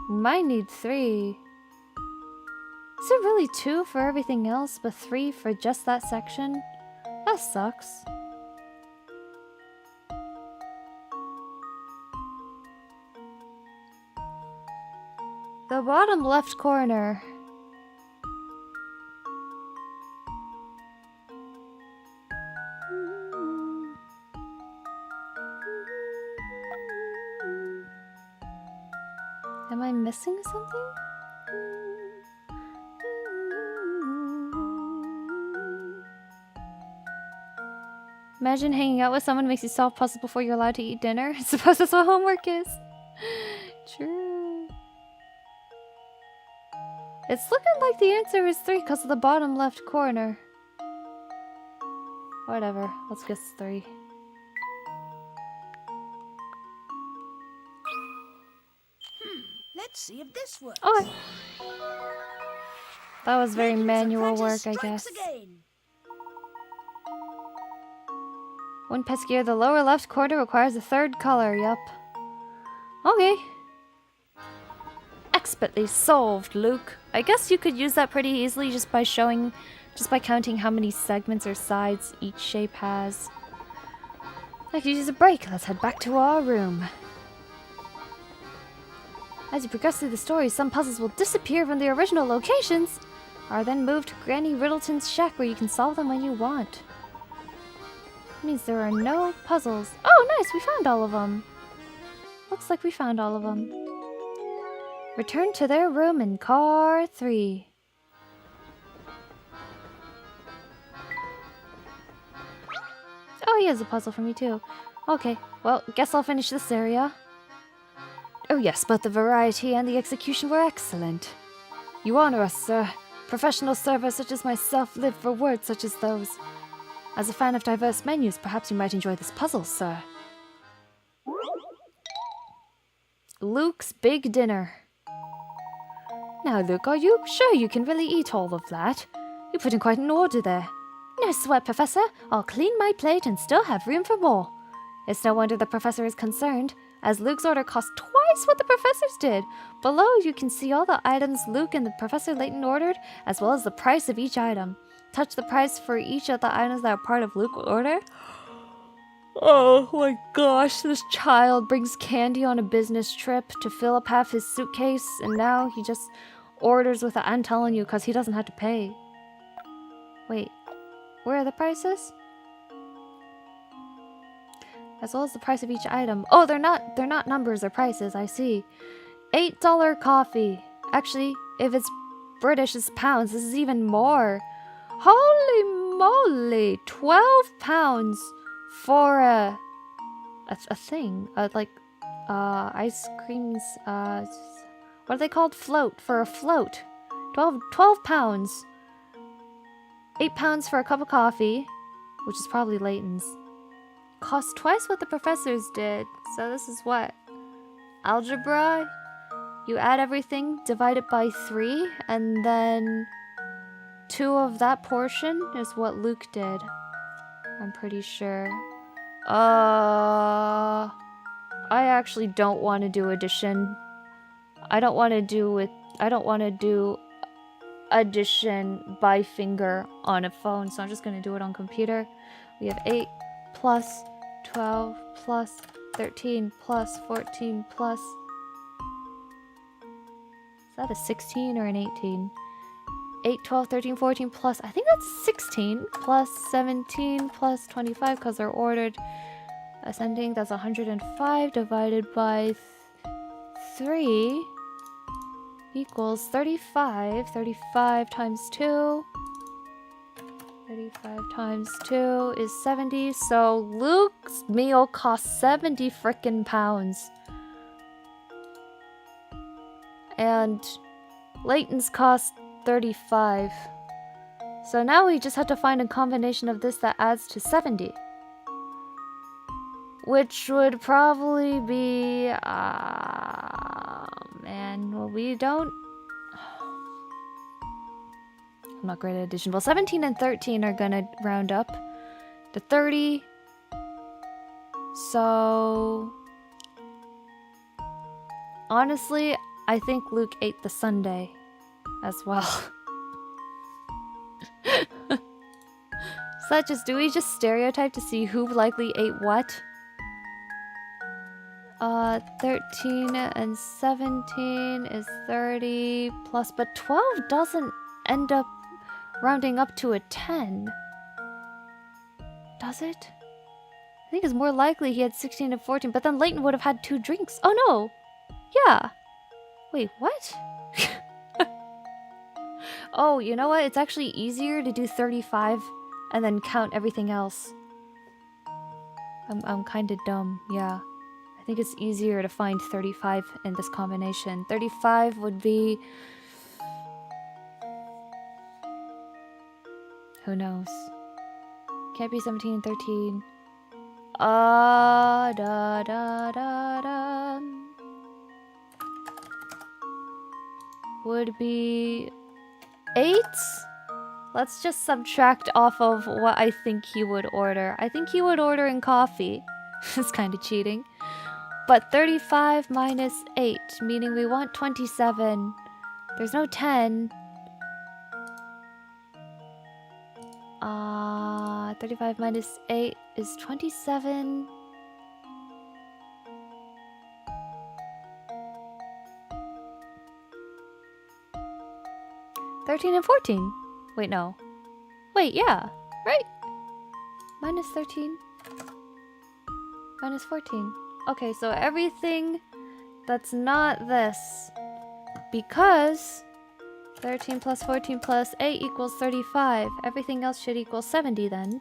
Might need 3. Is it really 2 for everything else, but 3 for just that section? That sucks. The bottom left corner. Am I missing something? Imagine hanging out with someone who makes you solve puzzles before you're allowed to eat dinner. I suppose that's what homework is. True. It's looking like the answer is 3 because of the bottom left corner. Whatever, let's guess 3. Let's see if this works. Oh, that was very Layton's manual apprentice work, I strikes guess. again. One pesquier, the lower left corner requires a 3rd color, yup. Okay. Expertly solved, Luke. I guess you could use that pretty easily just by counting how many segments or sides each shape has. I could use a break. Let's head back to our room. As you progress through the story, some puzzles will disappear from their original locations, are then moved to Granny Riddleton's shack where you can solve them when you want. It means there are no puzzles. Oh, nice! We found all of them. Looks like we found all of them. Return to their room in car 3. Oh, he has a puzzle for me too. Okay, well, guess I'll finish this area. Oh yes, both the variety and the execution were excellent. You honor us, sir. Professional servers such as myself live for words such as those. As a fan of diverse menus, perhaps you might enjoy this puzzle, sir. Luke's big dinner. Now, Luke, are you sure you can really eat all of that? You put in quite an order there. No sweat, Professor. I'll clean my plate and still have room for more. It's no wonder the Professor is concerned, as Luke's order cost twice what the Professor's did. Below, you can see all the items Luke and the Professor Layton ordered, as well as the price of each item. Touch the price for each of the items that are part of Luke's order. Oh my gosh, this child brings candy on a business trip to fill up half his suitcase, and now he just orders without I'm telling you because he doesn't have to pay. Wait, where are the prices? As well as the price of each item. Oh, they're not numbers, they're prices, I see. $8 coffee. Actually, if it's British, it's pounds. This is even more. Holy moly! 12 pounds for a thing. Ice creams, what are they called? Float. For a float. 12 pounds. 8 pounds for a cup of coffee, which is probably Layton's. Cost twice what the Professor's did. So this is what? Algebra? You add everything, divide it by 3, and then 2 of that portion is what Luke did. I'm pretty sure. I actually don't want to do addition. I don't want to do addition by finger on a phone, so I'm just going to do it on computer. We have 8 plus 12 plus 13 plus 14 plus... Is that a 16 or an 18? 8, 12, 13, 14 plus... I think that's 16 plus 17 plus 25 because they're ordered ascending. That's 105 divided by 3 equals 35. 35 times 2. 35 times 2 is 70. So Luke's meal costs 70 frickin' pounds. And Layton's cost 35. So now we just have to find a combination of this that adds to 70. Which would probably be... man, well, we don't... I'm not great at addition. Well, 17 and 13 are gonna round up to 30. So... honestly, I think Luke ate the sundae as well. Is that just... do we just stereotype to see who likely ate what? 13 and 17 is 30 plus, but 12 doesn't end up rounding up to a 10. Does it? I think it's more likely he had 16 and 14, but then Layton would have had 2 drinks. Oh no! Yeah! Wait, what? Oh, you know what? It's actually easier to do 35 and then count everything else. I'm kinda dumb, yeah. I think it's easier to find 35 in this combination. 35 would be... who knows? Can't be 17 and 13. Da da da. Would be 8? Let's just subtract off of what I think he would order. I think he would order in coffee. It's kind of cheating. But 35 minus 8, meaning we want 27. There's no 10. 35 minus 8 is 27. $13 and 14. Wait, no. Wait, yeah. Right? Minus 13. Minus 14. Okay, so everything that's not this. Because 13 plus 14 plus 8 equals 35. Everything else should equal 70 then.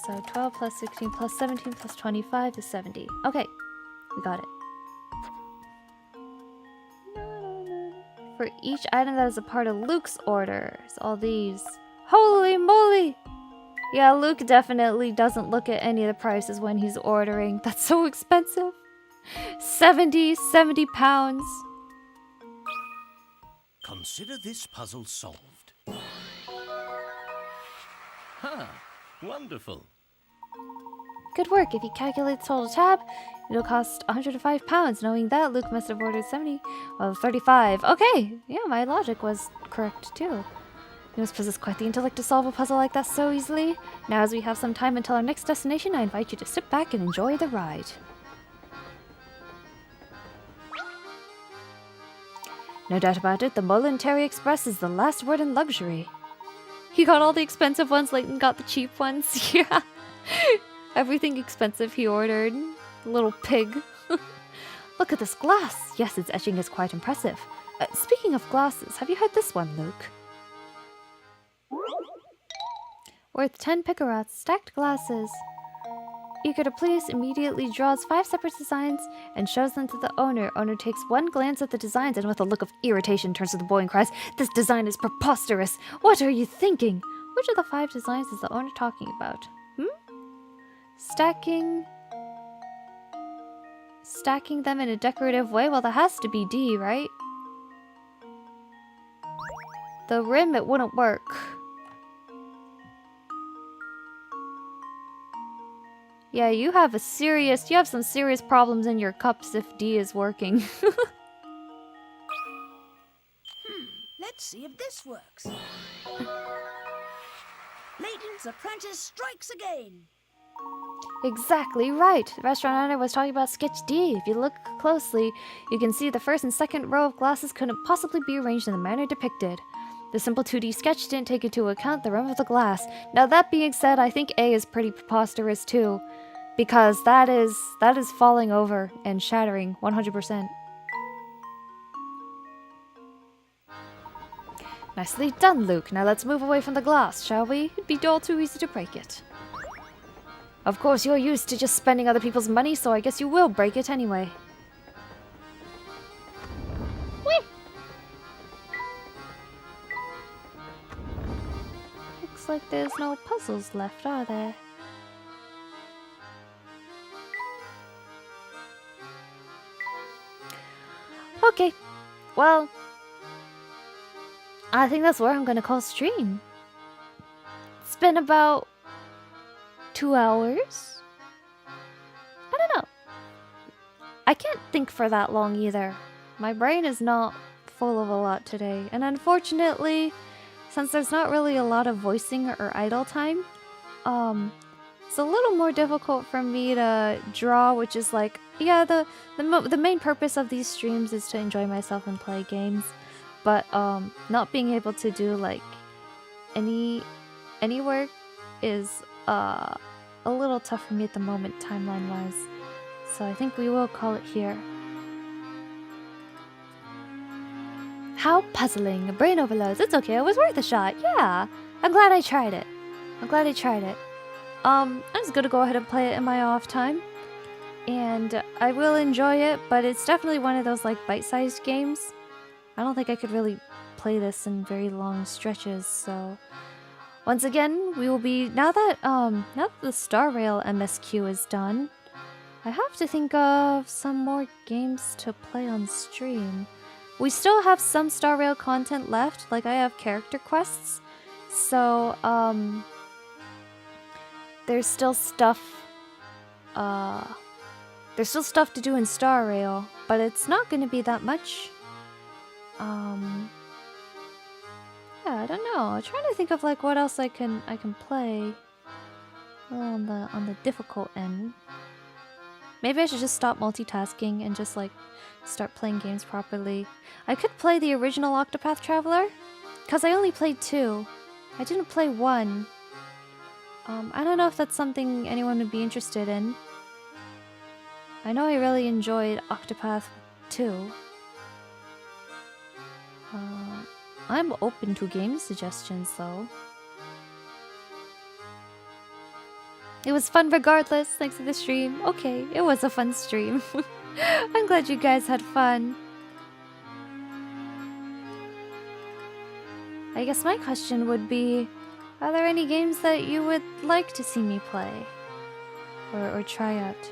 So 12 plus 16 plus 17 plus 25 is 70. Okay, we got it. For each item that is a part of Luke's order, it's all these. Holy moly! Yeah, Luke definitely doesn't look at any of the prices when he's ordering. That's so expensive. 70 pounds. Consider this puzzle solved. Ha! Wonderful. Good work. If you calculate the total tab, it'll cost 105 pounds. Knowing that, Luke must have ordered 70. Well, 35. Okay. Yeah, my logic was correct too. You must possess quite the intellect to solve a puzzle like that so easily. Now, as we have some time until our next destination, I invite you to sit back and enjoy the ride. No doubt about it, the Momentary Express is the last word in luxury. He got all the expensive ones, Layton got the cheap ones. Yeah. Everything expensive he ordered. Little pig. Look at this glass. Yes, its etching is quite impressive. Speaking of glasses, have you heard this one, Luke? Worth 10 picarats, stacked glasses. Eager to please, immediately draws 5 separate designs and shows them to the owner. Owner takes one glance at the designs and with a look of irritation turns to the boy and cries, "This design is preposterous! What are you thinking?" Which of the 5 designs is the owner talking about? Stacking them in a decorative way? Well, that has to be D, right? The rim, it wouldn't work. Yeah, you have some serious problems in your cups if D is working. Let's see if this works. Layton's apprentice strikes again. Exactly right. The restaurant owner was talking about sketch D. If you look closely, you can see the first and second row of glasses couldn't possibly be arranged in the manner depicted. The simple 2D sketch didn't take into account the rim of the glass. Now that being said, I think A is pretty preposterous too, because that is falling over and shattering 100%. Nicely done, Luke. Now let's move away from the glass, shall we? It'd be all too easy to break it. Of course, you're used to just spending other people's money, so I guess you will break it anyway. Whee! Looks like there's no puzzles left, are there? Okay, well, I think that's where I'm gonna call stream. It's been about 2 hours? I don't know. I can't think for that long either. My brain is not full of a lot today. And unfortunately, since there's not really a lot of voicing or idle time, it's a little more difficult for me to draw, which is like, yeah, the main purpose of these streams is to enjoy myself and play games. But not being able to do like any work is a little tough for me at the moment, timeline-wise. So I think we will call it here. How puzzling. Brain overloads. It's okay, it was worth a shot. Yeah. I'm glad I tried it. I'm just gonna go ahead and play it in my off time. And I will enjoy it, but it's definitely one of those like bite-sized games. I don't think I could really play this in very long stretches, so once again, we will be now that the Star Rail MSQ is done, I have to think of some more games to play on stream. We still have some Star Rail content left, like I have character quests, so there's still stuff to do in Star Rail, but it's not going to be that much. Yeah, I don't know. I'm trying to think of like what else I can play. Well, on the difficult end. Maybe I should just stop multitasking and just like start playing games properly. I could play the original Octopath Traveler, cause I only played 2. I didn't play 1. I don't know if that's something anyone would be interested in. I know I really enjoyed Octopath 2. I'm open to game suggestions, though. It was fun regardless, thanks to the stream. Okay, it was a fun stream. I'm glad you guys had fun. I guess my question would be, are there any games that you would like to see me play? Or try out?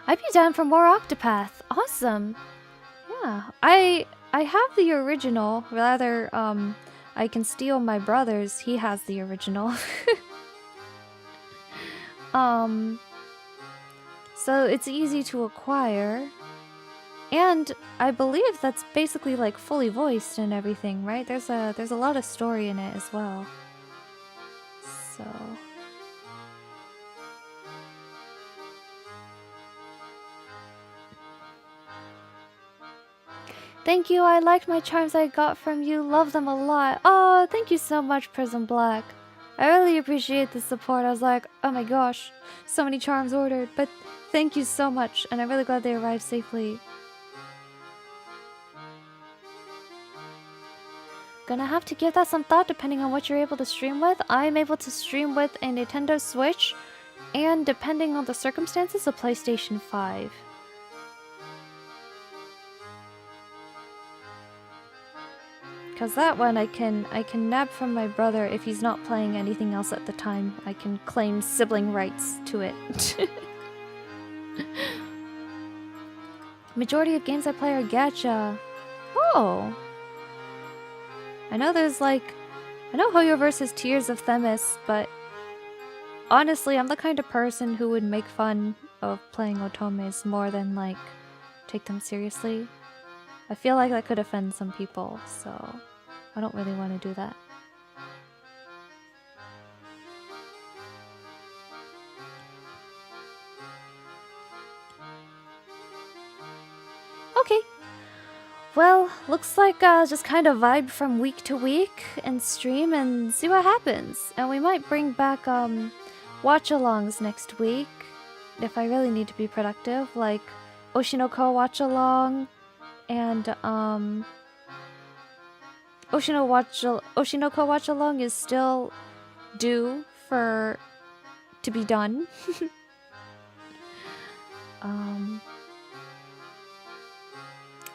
I'd be down for more Octopath. Awesome. Yeah, I have the original. Rather, I can steal my brother's. He has the original. So it's easy to acquire. And I believe that's basically like fully voiced and everything, right? There's a lot of story in it as well. So thank you, I liked my charms I got from you, love them a lot. Oh, thank you so much, Prism Black. I really appreciate the support. I was like, oh my gosh, so many charms ordered, but thank you so much, and I'm really glad they arrived safely. Gonna have to give that some thought depending on what you're able to stream with. I'm able to stream with a Nintendo Switch, and depending on the circumstances, a PlayStation 5. Because that one I can nab from my brother if he's not playing anything else at the time. I can claim sibling rights to it. Majority of games I play are gacha. Oh. I know there's like, I know Hoyoverse has Tears of Themis, but honestly, I'm the kind of person who would make fun of playing otomes more than like take them seriously. I feel like that could offend some people, so I don't really want to do that. Okay. Well, looks like just kind of vibe from week to week and stream and see what happens. And we might bring back watch-alongs next week if I really need to be productive, like Oshinoko watch-along and Oshinoko watch-along is still due to be done.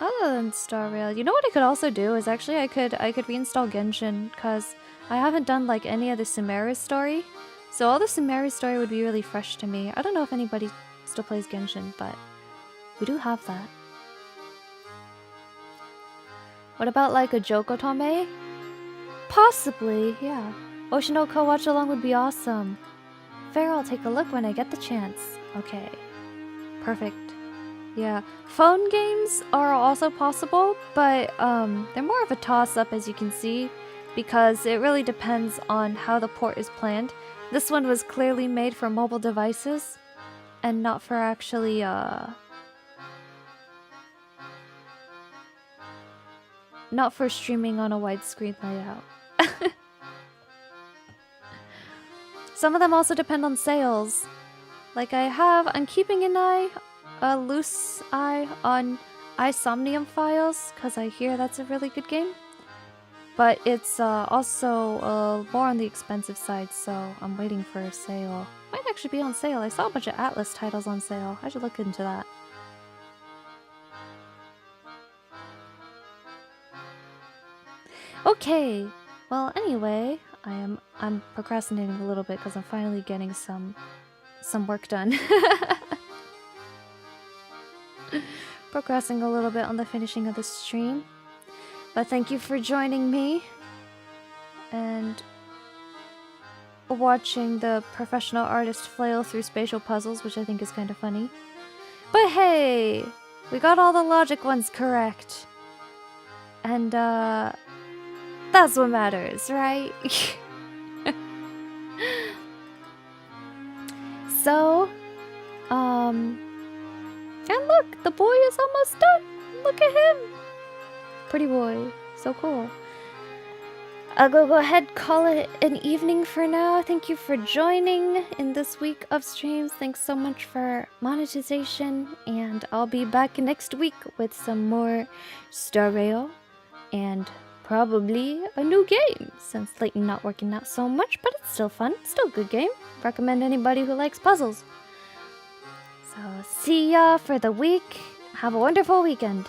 Other than Star Rail, you know what I could also do is actually I could reinstall Genshin, because I haven't done like any of the Sumeru story. So all the Sumeru story would be really fresh to me. I don't know if anybody still plays Genshin, but we do have that. What about like a Jokotome? Possibly, yeah. Oshinoko watch along would be awesome. Fair, I'll take a look when I get the chance. Okay. Perfect. Yeah. Phone games are also possible, but they're more of a toss-up, as you can see, because it really depends on how the port is planned. This one was clearly made for mobile devices and not for actually not for streaming on a widescreen layout. Some of them also depend on sales. Like I'm keeping a loose eye on iSomnium Files, because I hear that's a really good game. But it's also more on the expensive side, so I'm waiting for a sale. Might actually be on sale. I saw a bunch of Atlas titles on sale. I should look into that. Okay. Well, anyway, I'm procrastinating a little bit because I'm finally getting some work done. Progressing a little bit on the finishing of the stream. But thank you for joining me and watching the professional artist flail through spatial puzzles, which I think is kind of funny. But hey, we got all the logic ones correct. And that's what matters, right? So, and look, the boy is almost done. Look at him. Pretty boy. So cool. I'll go ahead, call it an evening for now. Thank you for joining in this week of streams. Thanks so much for monetization. And I'll be back next week with some more Star Rail and probably a new game, since Layton not working out so much, but it's still fun. Still a good game. Recommend anybody who likes puzzles. So see ya for the week. Have a wonderful weekend.